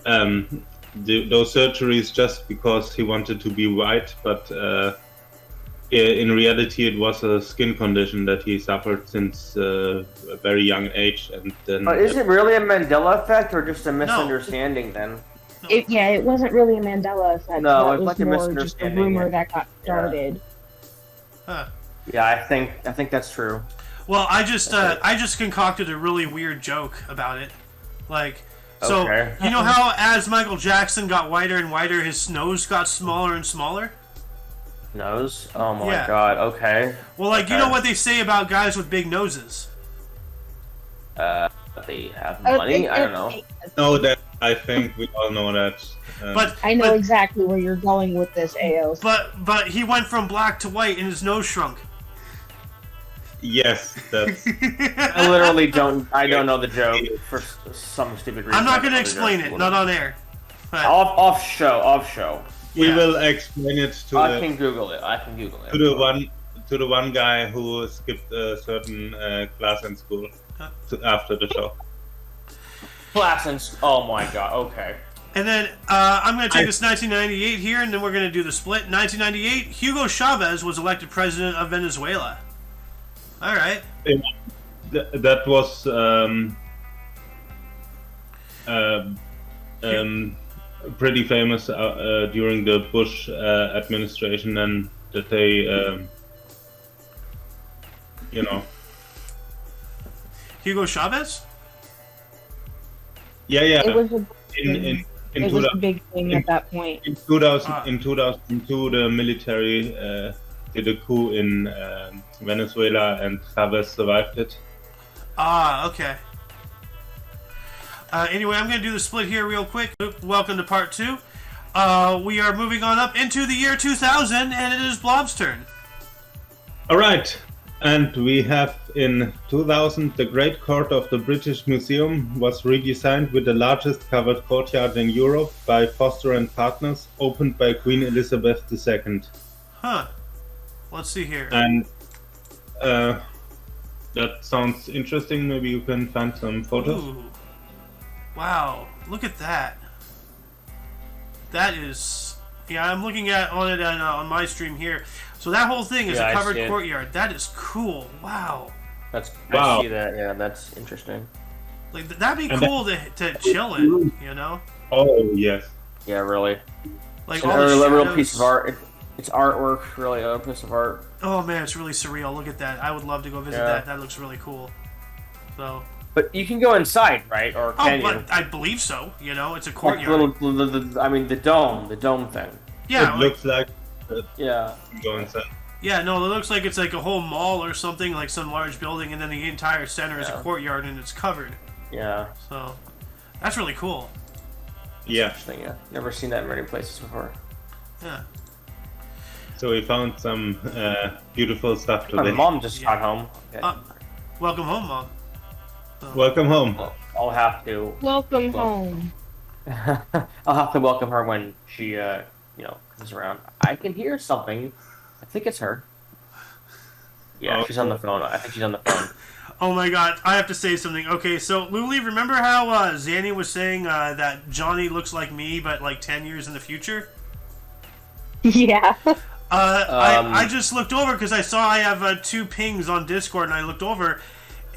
surgeries just because he wanted to be white, but in reality it was a skin condition that he suffered since a very young age. And then is it really a Mandela effect or just a misunderstanding then? It wasn't really a Mandela effect. No, it was like more just a rumor that got started. Huh. Yeah, I think that's true. Well, I just concocted a really weird joke about it. Like, so you know how as Michael Jackson got whiter and whiter, his nose got smaller and smaller? Nose? Oh my god, okay. Well, like, you know what they say about guys with big noses? They have money? I don't know. No, that I think we all know that. But I know exactly where you're going with this, AOS. But he went from black to white and his nose shrunk. Yes, that's. I literally don't know the joke for some stupid reason. I'm not going to explain it, not on air. But off show. We will explain it to. I can Google it. To the one guy who skipped a certain class in school after the show. Oh my god. Okay. And then I'm going to take this 1998 here, and then we're going to do the split. 1998, Hugo Chavez was elected president of Venezuela. All right. That was pretty famous during the Bush administration, and that they, Hugo Chavez? Yeah. It was It was a big thing at that point. In 2002, the military did a coup in Venezuela, and Chavez survived it. Okay. Anyway, I'm going to do the split here real quick. Welcome to part 2. We are moving on up into the year 2000, and it is Blob's turn. Alright, and we have in 2000 the Great Court of the British Museum was redesigned with the largest covered courtyard in Europe by Foster and Partners, opened by Queen Elizabeth II. Huh. Let's see here. And that sounds interesting. Maybe you can find some photos. Ooh. Wow, look at that. That is... Yeah, I'm looking at on it on my stream here. So that whole thing is a covered courtyard. That is cool. Wow. I see that. Yeah, that's interesting. Like that'd be cool to chill in, you know? Oh yes. Yeah, really. Like It's all the a real shadows. piece of art. It's artwork, really, a piece of art. Oh man, it's really surreal. Look at that. I would love to go visit that. That looks really cool. So. But you can go inside, right? Or can you? I believe so. You know, it's a Like courtyard. the dome thing. Yeah. It looks like. Yeah. Go inside. Yeah, no, it looks like it's like a whole mall or something, like some large building, and then the entire center is a courtyard and it's covered. Yeah. So, that's really cool. Yeah. Interesting. Yeah. Never seen that in many places before. Yeah. So we found some beautiful stuff My today. mom just got home. Okay. Welcome home, Mom. So, Welcome home. I'll have to. Welcome home. I'll have to welcome her when she, comes around. I can hear something. I think it's her. Yeah, she's on the phone. I think she's on the phone. oh my god, I have to say something. Okay, so Luli, remember how Zanny was saying that Johnny looks like me, but like 10 years in the future? Yeah. I just looked over because I saw I have 2 pings on Discord, and I looked over,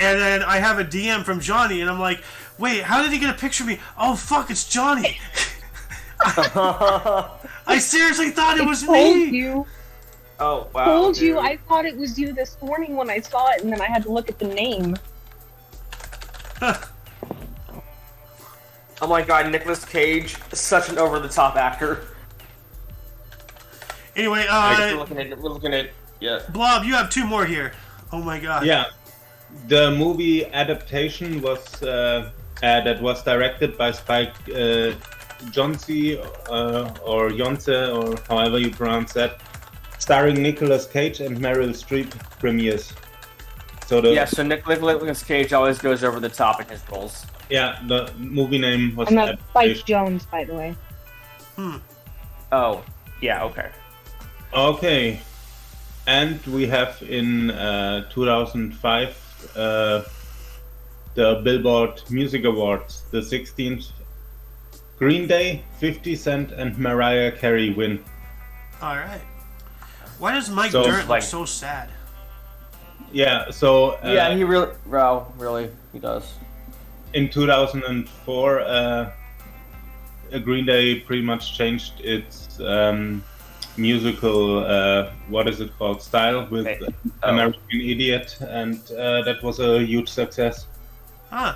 and then I have a DM from Johnny, and I'm like, wait, how did he get a picture of me? Oh fuck, it's Johnny! I seriously thought it was told me! you. Oh, wow. Told you. dude. I thought it was you this morning when I saw it, and then I had to look at the name. Oh my god, Nicolas Cage, such an over-the-top actor. Anyway, We're looking at, yeah. Blob, you have 2 more here. Oh my god. Yeah, the movie adaptation was that was directed by Spike Jonze or Jonze, or however you pronounce that, starring Nicolas Cage and Meryl Streep premieres. So So Nicolas Cage always goes over the top in his roles. Yeah, the movie name was And that's Spike adaptation. Jones, by the way. Oh, yeah, okay. Okay, and we have in 2005 the Billboard Music Awards, the 16th. Green Day, 50 Cent, and Mariah Carey win. Alright. Why does Mike So, Dirnt look like- so sad? Yeah, so Yeah, he really, he does. in 2004, Green Day pretty much changed its musical, what is it called, style with American Idiot, and that was a huge success. Huh.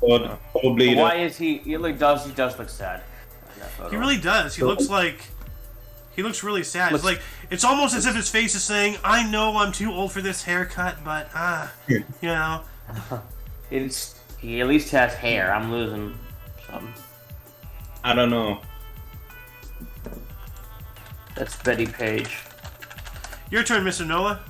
But probably Why is he does look sad. in that photo. He really does. He looks really sad. It's like, it's almost as if his face is saying, I know I'm too old for this haircut, but, you know. He at least has hair. I'm losing some. I don't know. That's Betty Page. Your turn, Mr. Noah.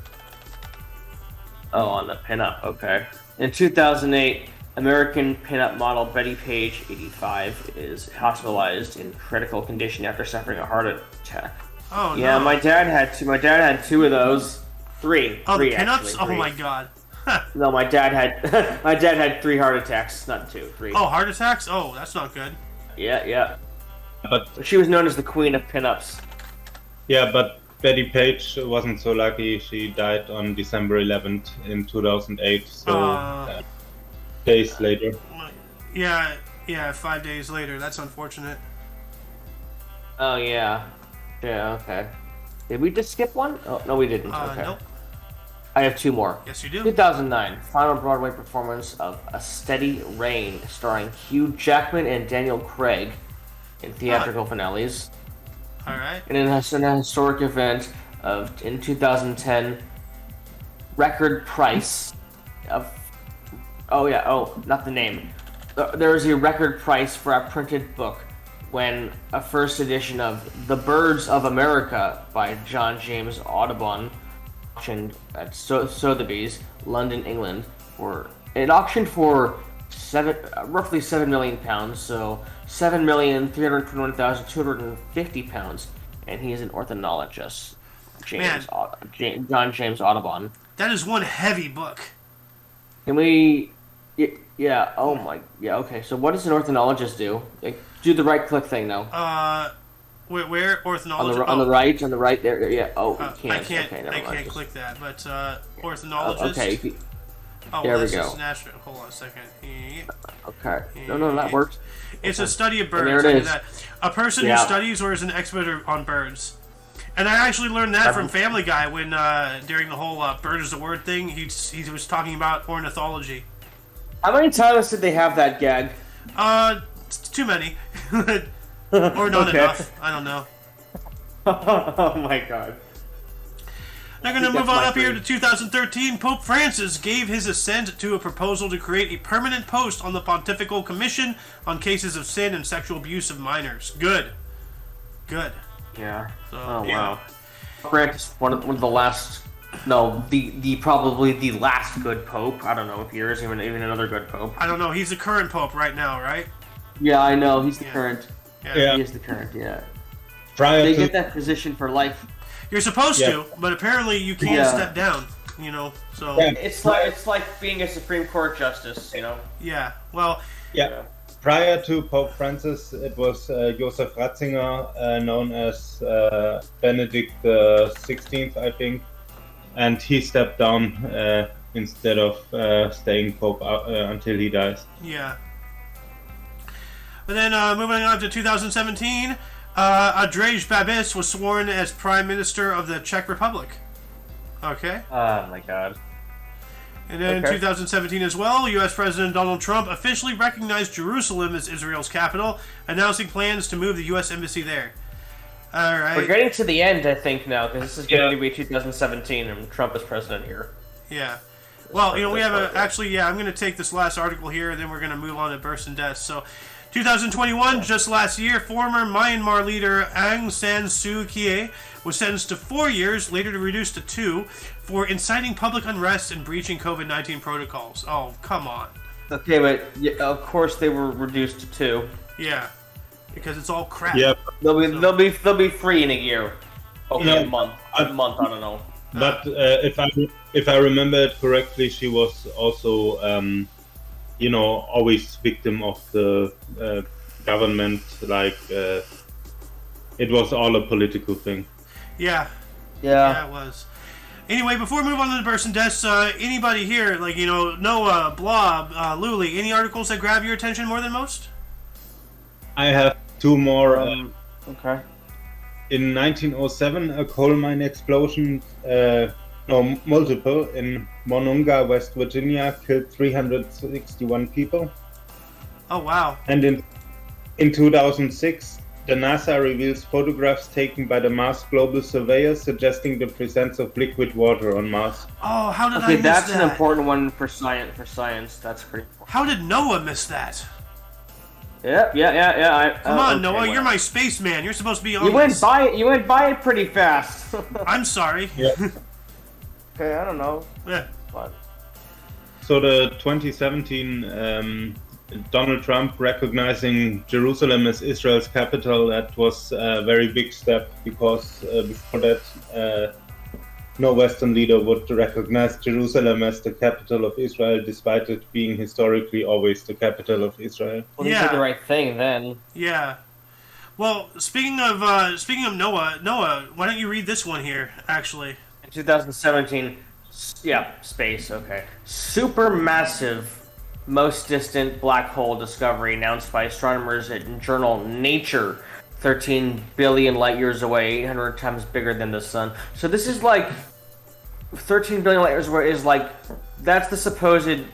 Oh, on the pinup, okay. In 2008, American pinup model Betty Page, 85, is hospitalized in critical condition after suffering a heart attack. Oh, Yeah, no. my dad had 2 of those. Three. Oh, Three, the pinups? actually, Oh, three. my God. No, my dad had 3 heart attacks, not 2, 3. Oh, heart attacks? Oh, that's not good. Yeah. But She was known as the queen of pinups. yeah, but Betty Page wasn't so lucky. She died on December 11th in 2008, so days later. Yeah, 5 days later. That's unfortunate. Oh, yeah. Yeah, okay. Did we just skip one? Oh, no, we didn't. Okay. Nope. I have two more. Yes, you do. 2009, final Broadway performance of A Steady Rain, starring Hugh Jackman and Daniel Craig in theatrical finales. All right. And in a historic event in 2010, record price of... not the name. There was a record price for a printed book when a first edition of The Birds of America by John James Audubon auctioned at Sotheby's, London, England. It auctioned for roughly £7 million, so £7,321,250, and he is an ornithologist. John James Audubon. That is one heavy book. Can we... Yeah, oh my... Yeah, okay, so what does an ornithologist do? Like, do the right-click thing now. Where ornithologist? On the right there, yeah. Oh, you can't. I can't. Okay, I can't click that. But ornithologist. Okay. There we go. National. Hold on a second. Okay. No, that works. It's a study of birds. And there it is. That. A person who studies or is an expert on birds. And I actually learned that from Family Guy when during the whole "bird is the word" thing, he was talking about ornithology. How many times did they have that gag? Too many. Or not enough. I don't know. Oh my god. Now we're going to move on up here to 2013. Pope Francis gave his assent to a proposal to create a permanent post on the Pontifical Commission on cases of sin and sexual abuse of minors. Good. Yeah. So, wow. Francis, one of the last... No, the probably the last good pope. I don't know if there is even another good pope. I don't know. He's the current pope right now, right? Yeah, I know. He's the current. Yeah. He is the current, yeah. They get that position for life. You're supposed to, but apparently you can't step down, so... Yeah. It's like being a Supreme Court justice, Yeah, well... Yeah. Prior to Pope Francis, it was Joseph Ratzinger, known as Benedict XVI, I think. And he stepped down instead of staying Pope until he dies. Yeah. But then moving on to 2017, Andrej Babis was sworn as Prime Minister of the Czech Republic. Okay. Oh my god. And then in 2017 as well, U.S. President Donald Trump officially recognized Jerusalem as Israel's capital, announcing plans to move the U.S. Embassy there. All right. We're getting to the end, I think, now, because this is going to be 2017, and Trump is president here. Yeah. Well, we have I'm going to take this last article here, and then we're going to move on to births and deaths. So, 2021, just last year, former Myanmar leader Aung San Suu Kyi was sentenced to 4 years, later reduced to 2, for inciting public unrest and breaching COVID-19 protocols. Oh, come on. Okay, but of course they were reduced to 2. Yeah. Because it's all crap. Yep. They'll be free in a year. Okay, a month. I don't know. But if I remember it correctly, she was also always victim of the government. Like it was all a political thing. Yeah, it was. Anyway, before we move on to the births and deaths, anybody here, Noah, Blob, Luli, any articles that grab your attention more than most? I have two more. Okay. In 1907, a coal mine explosion, multiple, in Monroe, West Virginia, killed 361 people. Oh, wow. And in 2006, the NASA reveals photographs taken by the Mars Global Surveyor suggesting the presence of liquid water on Mars. Oh, how did I miss that's that? an important one for science. That's pretty important. How did Noah miss that? Yeah. Come on, Noah, you're my spaceman. You're supposed to be on You went by it pretty fast. I'm sorry. Yeah. Okay, I don't know. Yeah. What? So the 2017 Donald Trump recognizing Jerusalem as Israel's capital, that was a very big step, because before that no Western leader would recognize Jerusalem as the capital of Israel, despite it being historically always the capital of Israel. Well, he did the right thing then. Yeah. Well, speaking of Noah, why don't you read this one here, actually? In 2017, space, okay. Supermassive, most distant black hole discovery announced by astronomers in journal Nature, 13 billion light years away, 800 times bigger than the sun. So this is like 13 billion light years is like that's the supposed.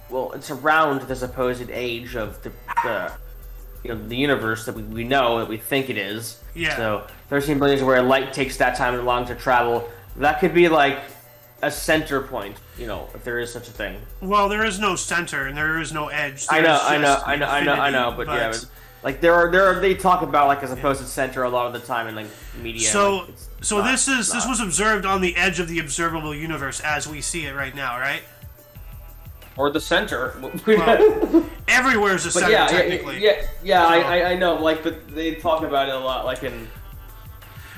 Well, it's around the supposed age of the the universe that we know that we think it is. Yeah. So 13 billion is where light takes that time long to travel. That could be like a center point, if there is such a thing. Well, there is no center and there is no edge. I know, but yeah, like they talk about like a supposed center a lot of the time in like media. So this was observed on the edge of the observable universe as we see it right now, right? Or the center. Well, everywhere is a center, technically. I know. Like, but they talk about it a lot. Like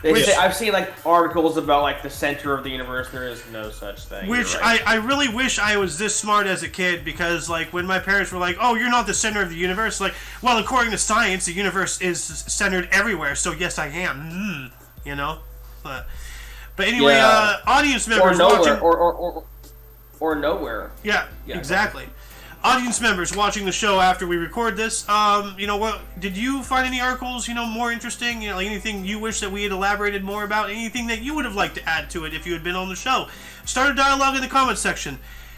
I've seen like articles about like the center of the universe. There is no such thing. Which right. I really wish I was this smart as a kid, because like when my parents were like, "Oh, you're not the center of the universe," like, well, according to science, the universe is centered everywhere. So yes, I am. But anyway, audience members watching. Or nowhere. Yeah, exactly. Audience members watching the show after we record this, what did you find any articles, more interesting? Like anything you wish that we had elaborated more about? Anything that you would have liked to add to it if you had been on the show? Start a dialogue in the comments section.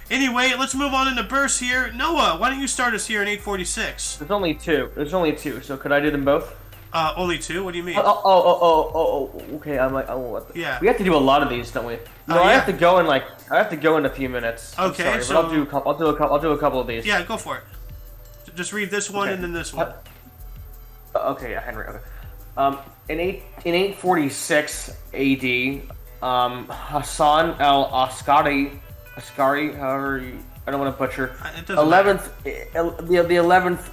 Anyway, let's move on into bursts here. Noah, why don't you start us here in 846? There's only two. So could I do them both? Only two? What do you mean? Okay. I'm like, yeah. We have to do a lot of these, don't we? No, I have to go in a few minutes. Okay, sorry, so but I'll do a couple of these. Yeah, go for it. Just read this one and then this one. Okay, Henry. Okay. In 846 AD, Hassan al-Askari, however I don't want to butcher. The 11th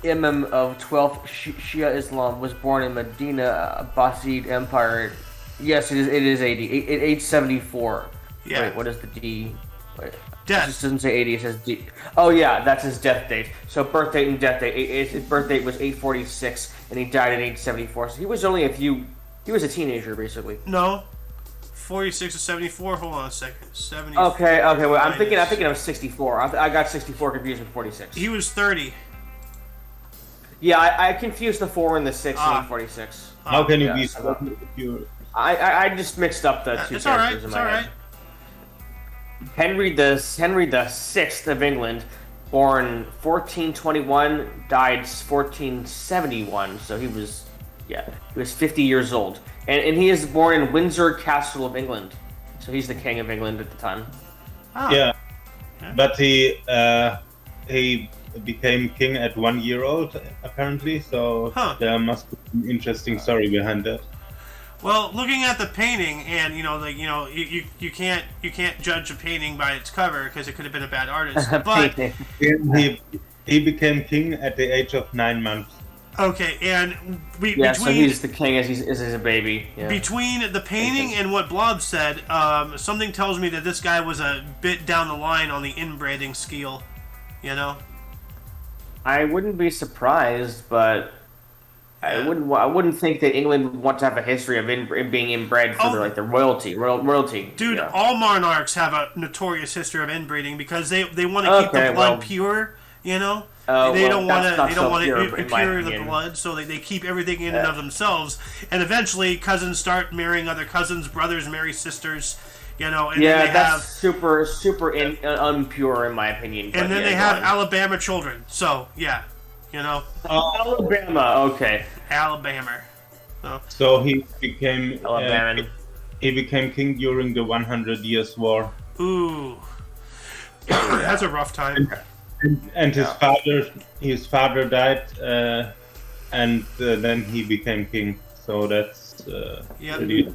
Imam of 12th Shia Islam was born in Medina, Abbasid Empire. Yes, it is 874. Yeah. Wait, what is the D? Wait. Death. It just doesn't say 80, it says D. Oh yeah, that's his death date. So birth date and death date. His birth date was 846, and he died in 874. So he was only he was a teenager, basically. No. 46 to 74. Hold on a second. 70. Okay. Well, I'm thinking of 64. I got 64 confused with 46. He was 30. Yeah, I confused the 4 and the 6 in 46. How can you be so if you? I just mixed up the two characters in my head. Henry the Sixth of England, born 1421, died 1471. So he was 50 years old. And he is born in Windsor Castle of England. So he's the king of England at the time. Oh. Yeah. But he became king at 1 year old, apparently, so there must be an interesting story behind that. Well, looking at the painting, and you can't judge a painting by its cover because it could have been a bad artist. But he became king at the age of 9 months. Okay, and so he's the king as he's a baby. Yeah. Between the painting and what Blob said, something tells me that this guy was a bit down the line on the inbreeding scale. I wouldn't be surprised, but I wouldn't think that England would want to have a history of being inbred for the royalty. Dude, all monarchs have a notorious history of inbreeding because they want to keep the blood pure. They don't want to impure the blood, so they keep everything in and of themselves. And eventually, cousins start marrying other cousins, brothers marry sisters. And that's super impure in my opinion. And then they have Alabama children. So Alabama, okay. Alabama. So he became Alabama. He became king during the 100 Years' War. Ooh, that's a rough time. And his father died, and then he became king. So that's pretty...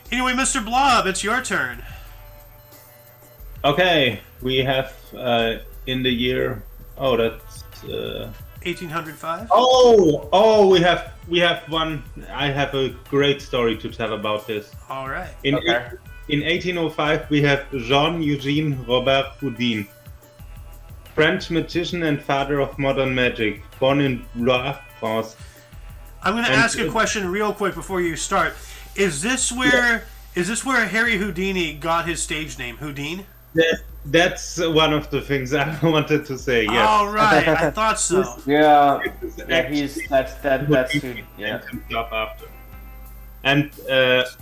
Anyway, Mr. Blob, it's your turn. Okay, we have in the year. Oh, that's 1805. Oh, we have one. I have a great story to tell about this. All right. In 1805, we have Jean-Eugène Robert-Houdin, French magician and father of modern magic, born in Blois, France. I'm going to ask a question real quick before you start. Is this where Harry Houdini got his stage name, Houdin? That's one of the things I wanted to say. Yes. All right, I thought so. That's who. Yeah. After. And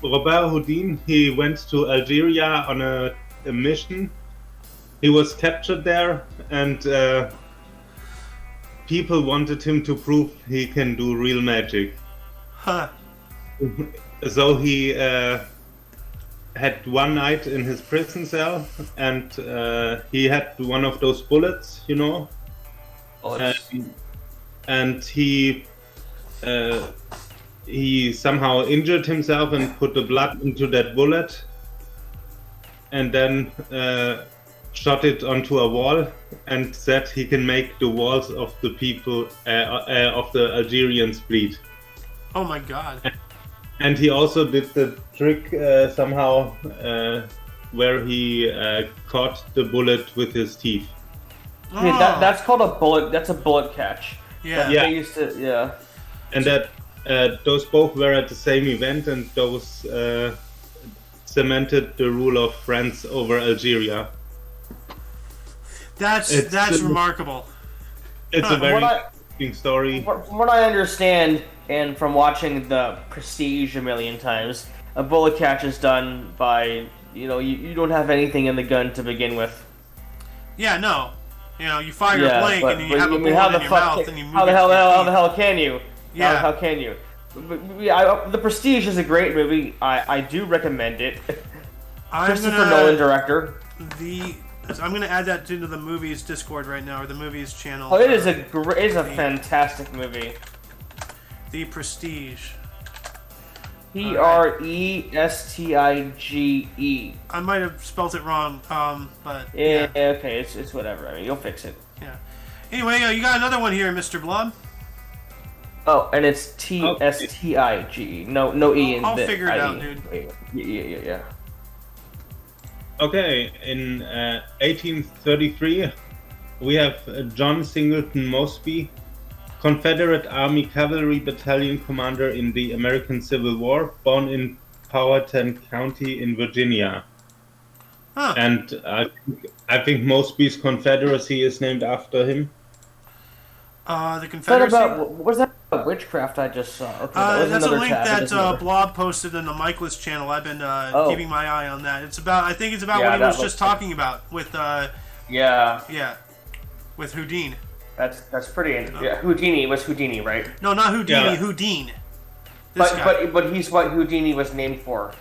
Robert-Houdin, he went to Algeria on a mission. He was captured there, and people wanted him to prove he can do real magic. Huh. So he had one night in his prison cell, and he had one of those bullets, you know. And he somehow injured himself and put the blood into that bullet, and then shot it onto a wall, and said he can make the walls of the people of the Algerians bleed. Oh my god. And he also did the trick somehow where he caught the bullet with his teeth. I mean, that's called a bullet. That's a bullet catch. Yeah. Yeah. They used to, yeah. And that those both were at the same event, and those cemented the rule of France over Algeria. That's remarkable. It's a very interesting story. From what I understand, and from watching The Prestige a million times, a bullet catch is done by, you don't have anything in the gun to begin with. Yeah, no. You fire a blank and then you have a bullet in your mouth and you move how the hell can you? Yeah. How can you? The Prestige is a great movie. I do recommend it. Christopher Nolan director. I'm gonna add that into the movies Discord right now, or the movies channel. Oh, it is a fantastic movie. The Prestige. Prestige. I might have spelt it wrong, but yeah. Okay, it's whatever. I mean, you'll fix it. Yeah. Anyway, you got another one here, Mr. Blob. Oh, and it's Testige. No E in I'll the figure it out, dude. Yeah. Okay, in 1833, we have John Singleton Mosby, Confederate Army Cavalry Battalion commander in the American Civil War, born in Powhatan County in Virginia. Huh. And I think Mosby's Confederacy is named after him. The Confederacy. What was that about witchcraft I just saw? Okay, that's a link that Blob posted in the Mikeless channel. I've been keeping my eye on that. I think it's about what he was just talking about with with Houdin. That's pretty interesting. Yeah, Houdini was Houdini, right? No, not Houdini. Yeah. Houdin. But he's what Houdini was named for.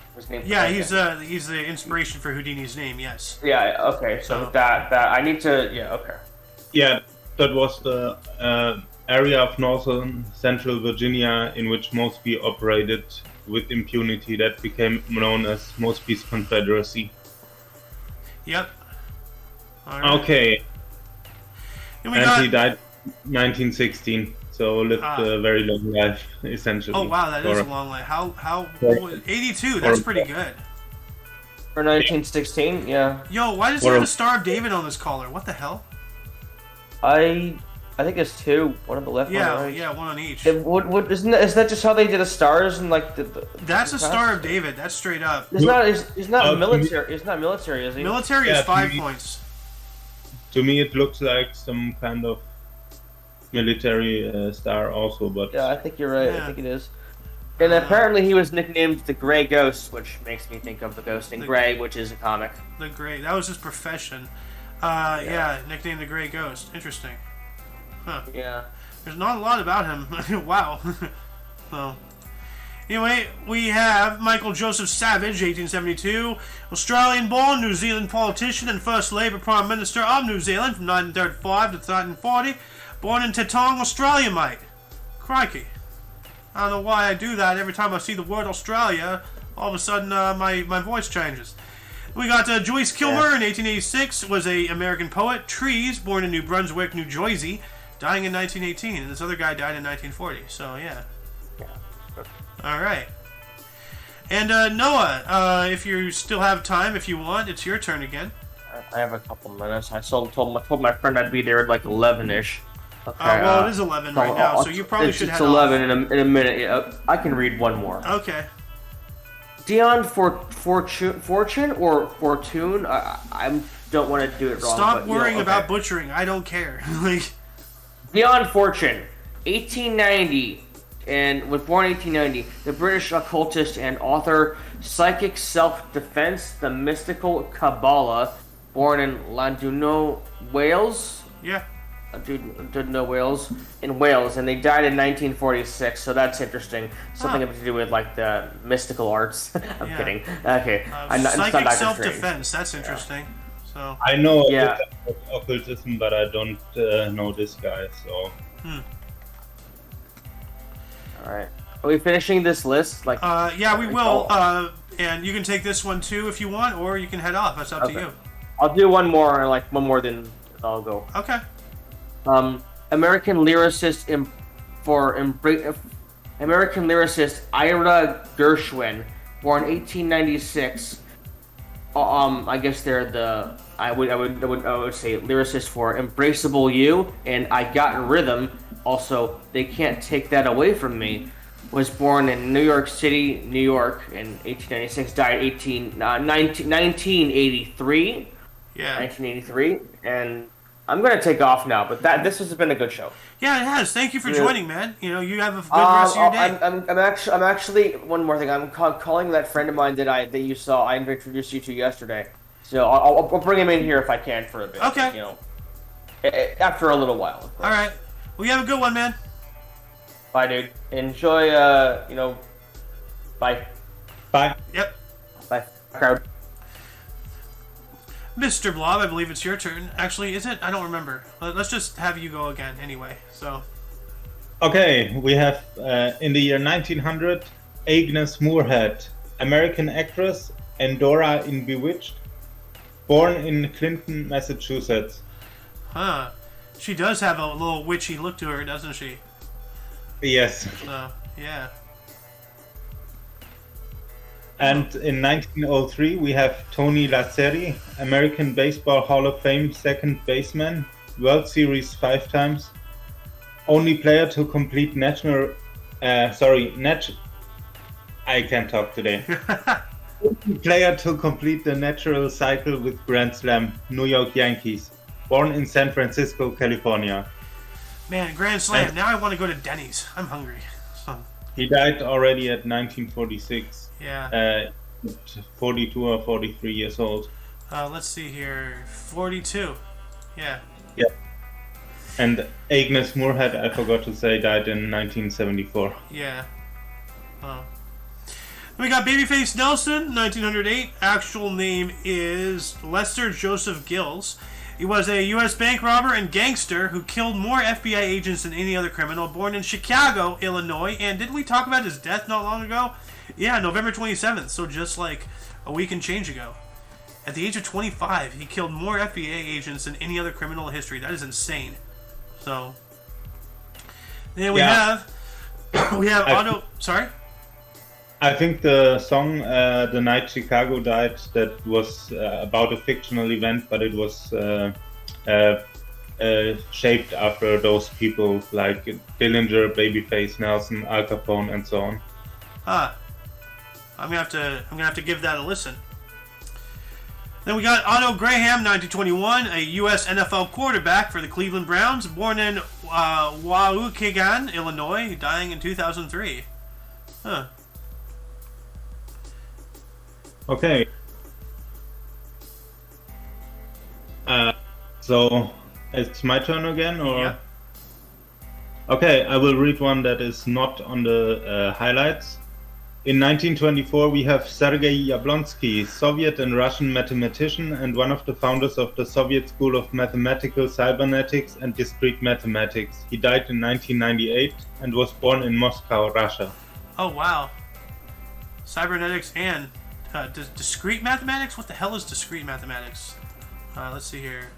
Yeah, he's the inspiration for Houdini's name. Yes. Yeah. Okay. So that I need to. Yeah. Okay. Yeah, that was the area of northern central Virginia in which Mosby operated with impunity. That became known as Mosby's Confederacy. Yep. All right. Okay. And he died in 1916, so lived a very long life, essentially. Oh wow, that is a long life. How 82? That's pretty good. For 1916, yeah. Yo, why does he have a Star of David on this collar? What the hell? I think it's two. One on the left, one on the right. Yeah, one on each. Isn't that just how they did the stars and like the That's a Star of David. That's straight up. It's not military. It's not military, is he? Military is 5 points. To me, it looks like some kind of military star, also. But yeah, I think you're right. Yeah. I think it is. And apparently, he was nicknamed the Gray Ghost, which makes me think of the Ghost in Grey, which is a comic. The Gray. That was his profession. Yeah, nicknamed the Gray Ghost. Interesting. Huh. Yeah. There's not a lot about him. Wow. So, anyway, we have Michael Joseph Savage, 1872, Australian-born New Zealand politician and first Labour Prime Minister of New Zealand from 1935 to 1940. Born in Tetong, Australia, mate. Crikey. I don't know why I do that. Every time I see the word Australia, all of a sudden my voice changes. We got Joyce Kilmer in 1886, was an American poet. Trees, born in New Brunswick, New Jersey, dying in 1918. And this other guy died in 1940. So, yeah. All right. And Noah, if you still have time, if you want, it's your turn again. I have a couple minutes. I told my friend I'd be there at like 11ish. Okay, well, it is 11 right now, so you probably should head It's 11 in a minute. Yeah, I can read one more. Okay. Dion Fortune or Fortune? I don't want to do it wrong. Stop worrying about butchering. I don't care. Dion Fortune, 1890 and was born in 1890. The British occultist and author, Psychic Self-Defense, The Mystical Kabbalah, born in Llandudno, Wales. Yeah. Llandudno, Wales, in Wales, and they died in 1946. So that's interesting. Something to do with like the mystical arts. I'm kidding. Okay. Psychic self-defense. That's interesting. So I know a bit about occultism, but I don't know this guy. So. All right. Are we finishing this list? Like. Yeah, we will. And you can take this one too if you want, or you can head off. That's up to you. I'll do one more, then I'll go. Okay. American lyricist American lyricist Ira Gershwin, born 1896. I guess they're I would say lyricist for "Embraceable You" and "I Got Rhythm." Also, "They Can't Take That Away From Me." Was born in New York City, New York, in 1896. Died 1983. Yeah. 1983, and I'm gonna take off now. But this has been a good show. Yeah, it has. Thank you for joining, man. You have a good rest of your day. I'm actually one more thing. I'm calling that friend of mine that you saw. I introduced you to yesterday. So I'll bring him in here if I can for a bit. Okay. After a little while. All right. Well, you have a good one, man. Bye, dude. Enjoy. Bye. Bye. Yep. Bye, crowd. Mr. Blob, I believe it's your turn. Actually, is it? I don't remember. Let's just have you go again anyway. So. Okay, we have in the year 1900, Agnes Moorehead, American actress, Endora in Bewitched, born in Clinton, Massachusetts. Huh. She does have a little witchy look to her, doesn't she? Yes. So, yeah. And in 1903, we have Tony Lazzeri, American Baseball Hall of Fame second baseman, World Series 5 times, only player to complete I can't talk today. Player to complete the natural cycle with Grand Slam, New York Yankees, born in San Francisco, California. Man, Grand Slam. Now I want to go to Denny's. I'm hungry. So. He died already at 1946. Yeah. 42 or 43 years old. Let's see here. 42. Yeah. Yeah. And Agnes Moorehead, I forgot to say, died in 1974. Yeah. Oh. We got Babyface Nelson, 1908. Actual name is Lester Joseph Gills. He was a U.S. bank robber and gangster who killed more FBI agents than any other criminal. Born in Chicago, Illinois. And didn't we talk about his death not long ago? Yeah, November 27th. So just like a week and change ago. At the age of 25, he killed more FBI agents than any other criminal in history. That is insane. So, then we have Otto. Sorry? I think the song "The Night Chicago Died" that was about a fictional event, but it was shaped after those people like Dillinger, Babyface Nelson, Al Capone, and so on. I'm gonna have to give that a listen. Then we got Otto Graham, 1921, a U.S. NFL quarterback for the Cleveland Browns, born in Waukegan, Illinois, dying in 2003. Huh. Okay. So it's my turn again, or? Yeah. Okay, I will read one that is not on the highlights. In 1924, we have Sergei Yablonsky, Soviet and Russian mathematician and one of the founders of the Soviet School of Mathematical Cybernetics and Discrete Mathematics. He died in 1998 and was born in Moscow, Russia. Oh, wow. Cybernetics and discrete mathematics? What the hell is discrete mathematics? Let's see here.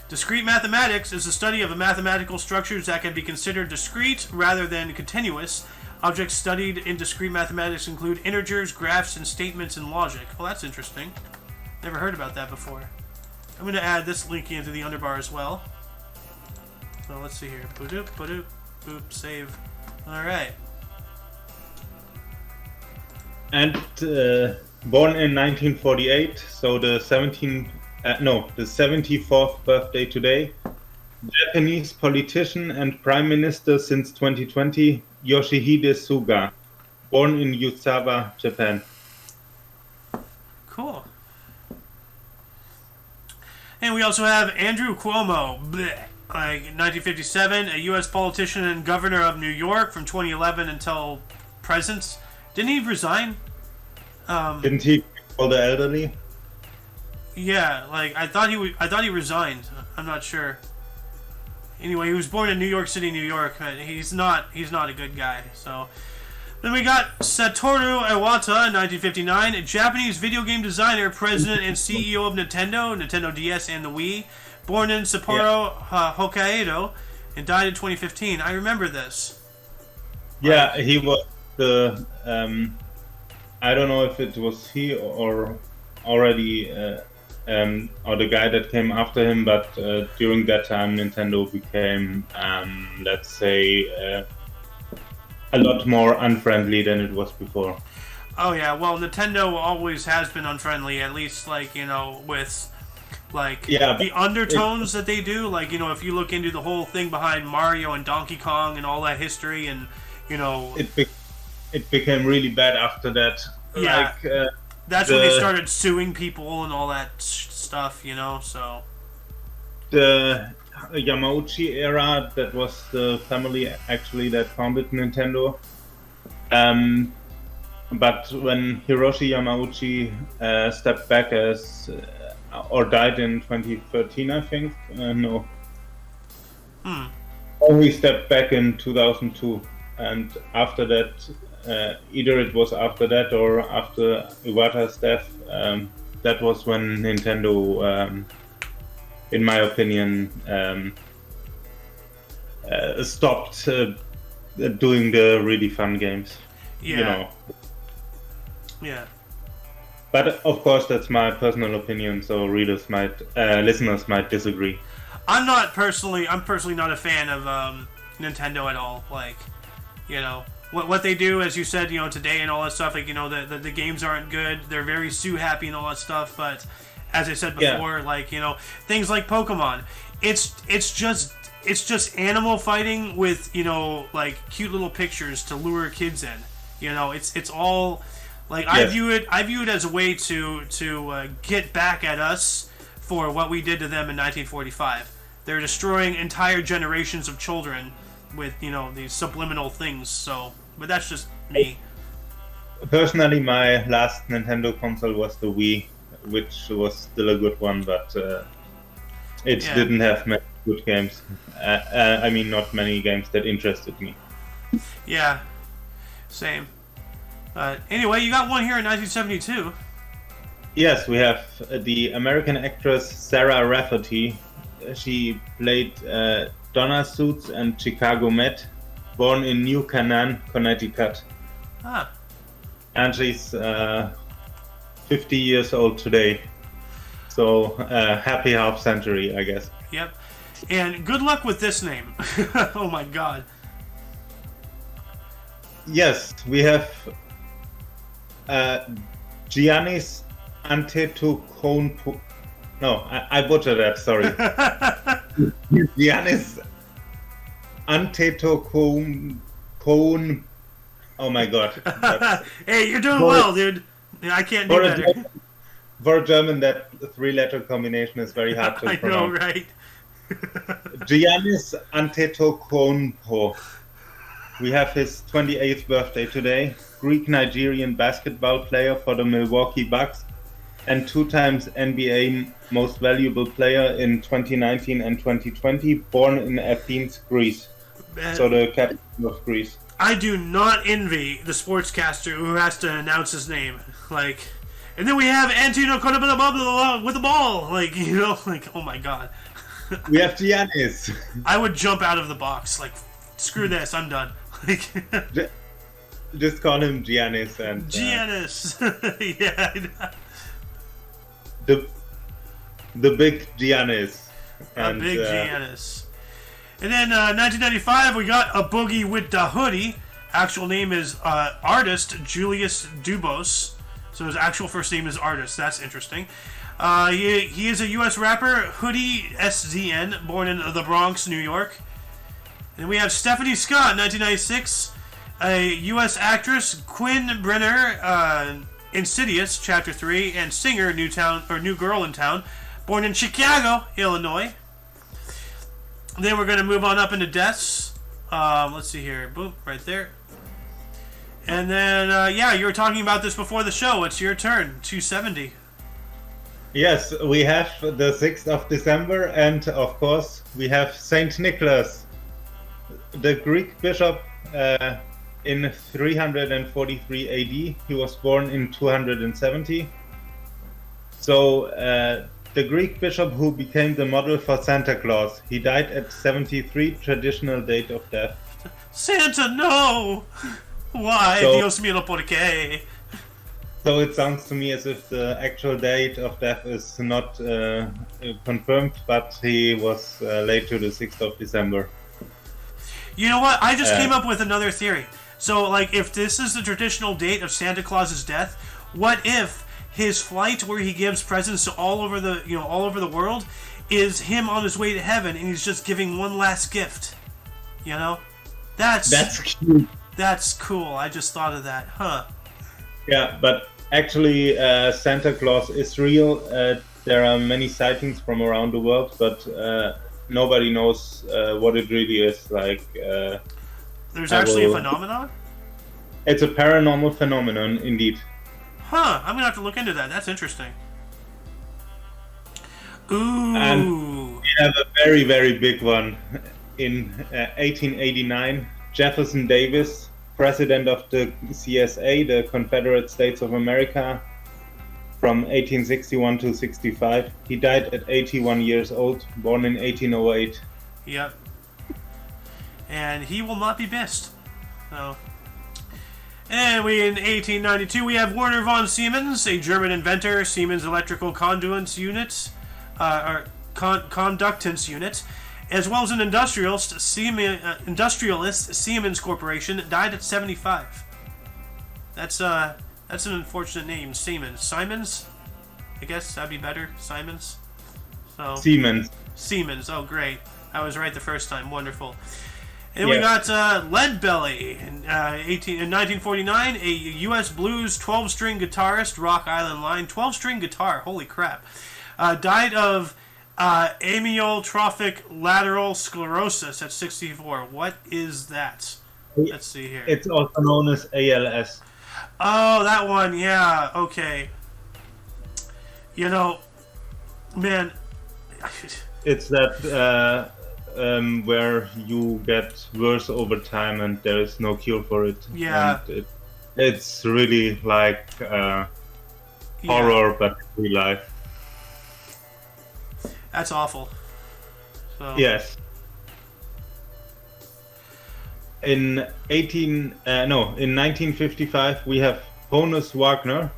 Discrete mathematics is the study of mathematical structures that can be considered discrete rather than continuous. Objects studied in discrete mathematics include integers, graphs, and statements in logic. Well, that's interesting. Never heard about that before. I'm going to add this link into the underbar as well. So let's see here. Boop, boop, boop, save. All right. And born in 1948, so the 74th birthday today, Japanese politician and Prime Minister since 2020, Yoshihide Suga, born in Yuzawa, Japan. Cool. And we also have Andrew Cuomo, like 1957, a U.S. politician and governor of New York from 2011 until present. Didn't he resign? Didn't he call the elderly? Yeah, like I thought he resigned. I'm not sure. Anyway, he was born in New York City, New York. He's not a good guy. So then we got Satoru Iwata in 1959, a Japanese video game designer, president, and CEO of Nintendo DS, and the Wii. Born in Sapporo, Hokkaido, and died in 2015. I remember this. Yeah, he was the. I don't know if it was he or already, or the guy that came after him, but during that time, Nintendo became, let's say, a lot more unfriendly than it was before. Oh yeah, well, Nintendo always has been unfriendly, at least like with. Like, the undertones that they do, like, if you look into the whole thing behind Mario and Donkey Kong and all that history, and, It became really bad after that. Yeah. Like, that's when they started suing people and all that stuff, so... The Yamauchi era, that was the family, actually, that founded Nintendo. But when Hiroshi Yamauchi stepped back as... or died in 2013, I think. No. Or he stepped back in 2002, and after that, either it was after that or after Iwata's death, that was when Nintendo, in my opinion, stopped doing the really fun games. Yeah. Yeah. But of course, that's my personal opinion. So listeners might disagree. I'm personally not a fan of Nintendo at all. Like, what they do, as you said, today and all that stuff. Like, the games aren't good. They're very Sue happy and all that stuff. But as I said before, like things like Pokemon, it's just animal fighting with like cute little pictures to lure kids in. It's all. Like, yes. I view it as a way to get back at us for what we did to them in 1945. They're destroying entire generations of children with these subliminal things. So, but that's just me. Personally, my last Nintendo console was the Wii, which was still a good one, but it didn't have many good games. I mean, not many games that interested me. Yeah, same. Anyway, you got one here in 1972. Yes, we have the American actress Sarah Rafferty. She played Donna Suits and Chicago Med, born in New Canaan, Connecticut. Ah. And she's 50 years old today. So, happy half century, I guess. Yep. And good luck with this name. Oh my god. Yes, we have Giannis Antetokounmpo. No, I butchered that, sorry. Giannis Antetokounmpo. Oh my god. Hey, you're doing well, dude. I can't do better. For a German, that three-letter combination is very hard to pronounce. I know, right? Giannis Antetokounmpo. We have his 28th birthday today. Greek-Nigerian basketball player for the Milwaukee Bucks and 2 times NBA Most Valuable Player in 2019 and 2020, born in Athens, Greece. So the capital of Greece. I do not envy the sportscaster who has to announce his name. Like, and then we have Antino with the ball. Like, oh my god. We have Giannis. I would jump out of the box. Like, screw this, I'm done. Just call him Giannis and Giannis. Yeah. The big Giannis. A big Giannis. And then 1995, we got a boogie with the hoodie. Actual name is artist Julius Dubos. So his actual first name is Artist. That's interesting. He is a U.S. rapper, Hoodie SZN, born in the Bronx, New York. And we have Stephanie Scott, 1996, a U.S. actress, Quinn Brenner, Insidious, Chapter 3, and singer, New Girl in Town, born in Chicago, Illinois. Then we're going to move on up into deaths. Let's see here. Boom, right there. And then, you were talking about this before the show. It's your turn. 270. Yes, we have the 6th of December, and of course, we have Saint Nicholas, the Greek bishop in 343 AD. He was born in 270. So, the Greek bishop who became the model for Santa Claus. He died at 73, traditional date of death. Santa, no! Why? Dios mío, ¿por qué? So it sounds to me as if the actual date of death is not confirmed, but he was late to the 6th of December. You know what? I just came up with another theory. So, like, if this is the traditional date of Santa Claus's death, what if his flight, where he gives presents to all over the world, is him on his way to heaven, and he's just giving one last gift? You know, that's cute. That's cool. I just thought of that, huh? Yeah, but actually, Santa Claus is real. There are many sightings from around the world, but nobody knows what it really is like. There's actually a phenomenon? It's a paranormal phenomenon, indeed. Huh, I'm gonna have to look into that. That's interesting. Ooh. And we have a very, very big one. In 1889, Jefferson Davis, president of the CSA, the Confederate States of America, from 1861 to 65. He died at 81 years old, born in 1808. Yep. And he will not be missed. So. And in 1892, we have Werner von Siemens, a German inventor, Siemens electrical conductance unit, conductance unit, as well as an industrialist, Siemens Corporation, died at 75. That's an unfortunate name, Siemens. I guess that'd be better, Siemens. So Siemens. Oh, great! I was right the first time. Wonderful. And we got Leadbelly in 1949, a U.S. blues 12-string guitarist, Rock Island Line, 12-string guitar. Holy crap! Died of amyotrophic lateral sclerosis at 64. What is that? Let's see here. It's also known as ALS. Oh, that one. Yeah. Okay. You know, man. It's that where you get worse over time and there is no cure for it. Yeah. And it's really like horror, but real life. That's awful. So. Yes. In 1955, we have Honus Wagner,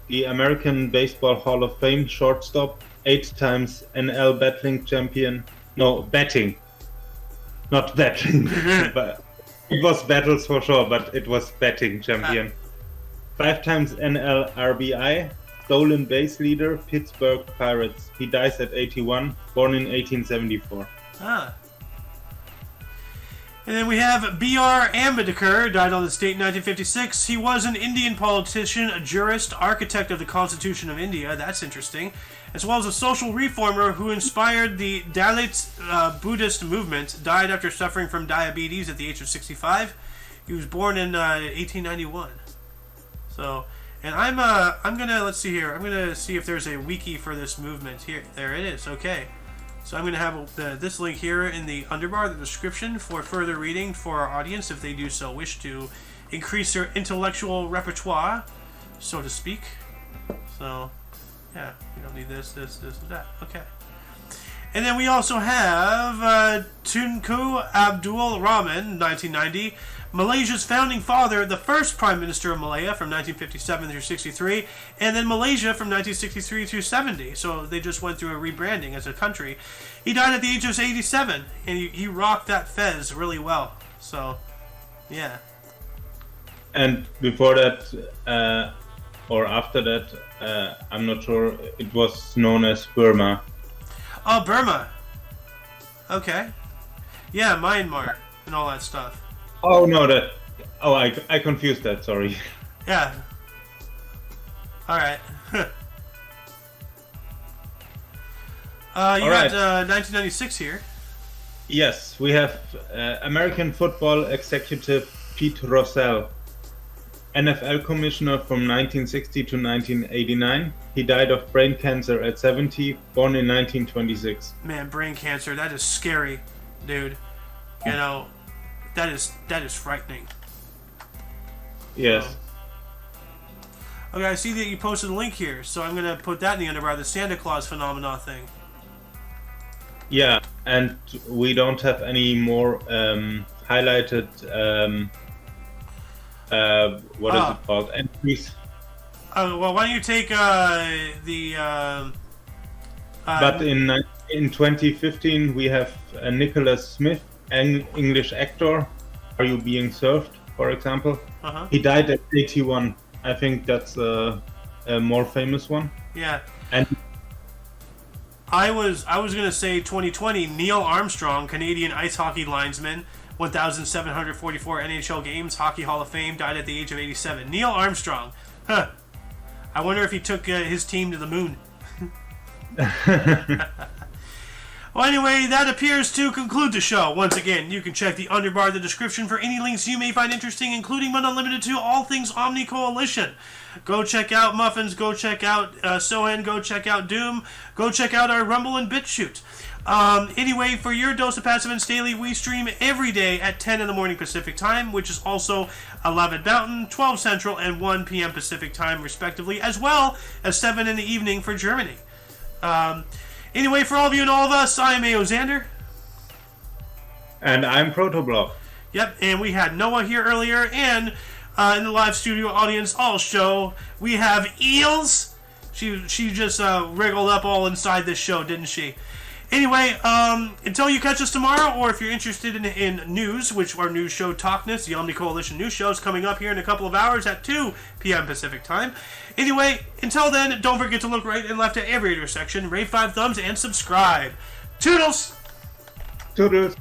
the American Baseball Hall of Fame shortstop, 8 times NL betting champion. No, betting. Not betting. But it was battles for sure, but it was betting champion. 5 times NL RBI, stolen base leader, Pittsburgh Pirates. He dies at 81, born in 1874. And then we have B.R. Ambedkar, died on this date in 1956. He was an Indian politician, a jurist, architect of the Constitution of India. That's interesting. As well as a social reformer who inspired the Dalit Buddhist movement. Died after suffering from diabetes at the age of 65. He was born in 1891. So, and I'm gonna, let's see here. I'm gonna see if there's a wiki for this movement here. There it is. Okay. So I'm going to have this link here in the underbar, the description, for further reading for our audience if they do so wish to increase their intellectual repertoire, so to speak. So, yeah, you don't need this, and that. Okay. And then we also have Tunku Abdul Rahman, 1990, Malaysia's founding father, the first Prime Minister of Malaya from 1957 through 63, and then Malaysia from 1963 through 70. So they just went through a rebranding as a country. He died at the age of 87, and he rocked that fez really well. So, yeah. And before that, or after that, I'm not sure. It was known as Burma. Oh, Burma. Okay. Yeah, Myanmar and all that stuff. Oh no, that. Oh, I confused that. Sorry. Yeah. All right. You got 1996 here. Yes, we have American football executive Pete Rozelle, NFL commissioner from 1960 to 1989. He died of brain cancer at 70, born in 1926. Man, brain cancer, that is scary, dude. You know, that is frightening. Yes. Okay, I see that you posted a link here, so I'm going to put that in the underbar, the Santa Claus phenomena thing. Yeah, and we don't have any more highlighted, what is it called, entries. Well, why don't you take But in 2015, we have Nicholas Smith, an English actor. Are You Being Served, for example? He died at 81. I think that's a more famous one. Yeah. And I was gonna say 2020. Neil Armstrong, Canadian ice hockey linesman, 1,744 NHL games, Hockey Hall of Fame, died at the age of 87. Neil Armstrong, huh? I wonder if he took his team to the moon. Well, anyway, that appears to conclude the show. Once again, you can check the underbar of the description for any links you may find interesting, including but not limited to all things Omni Coalition. Go check out Muffins, go check out Sohan, go check out Doom, go check out our Rumble and BitChute. Anyway, for your dose of Passive and Daily, we stream every day at 10 in the morning Pacific Time, which is also 11 Mountain, 12 Central, and 1 p.m. Pacific Time, respectively, as well as 7 in the evening for Germany. Anyway, for all of you and all of us, I am A.O. Xander. And I'm Protoblock. Yep, and we had Noah here earlier, and in the live studio audience all show, we have Eels. She just wriggled up all inside this show, didn't she? Anyway, until you catch us tomorrow, or if you're interested in news, which our news show Talkness, the Omni Coalition news show, is coming up here in a couple of hours at 2 p.m. Pacific Time. Anyway, until then, don't forget to look right and left at every intersection, rate 5 thumbs, and subscribe. Toodles! Toodles!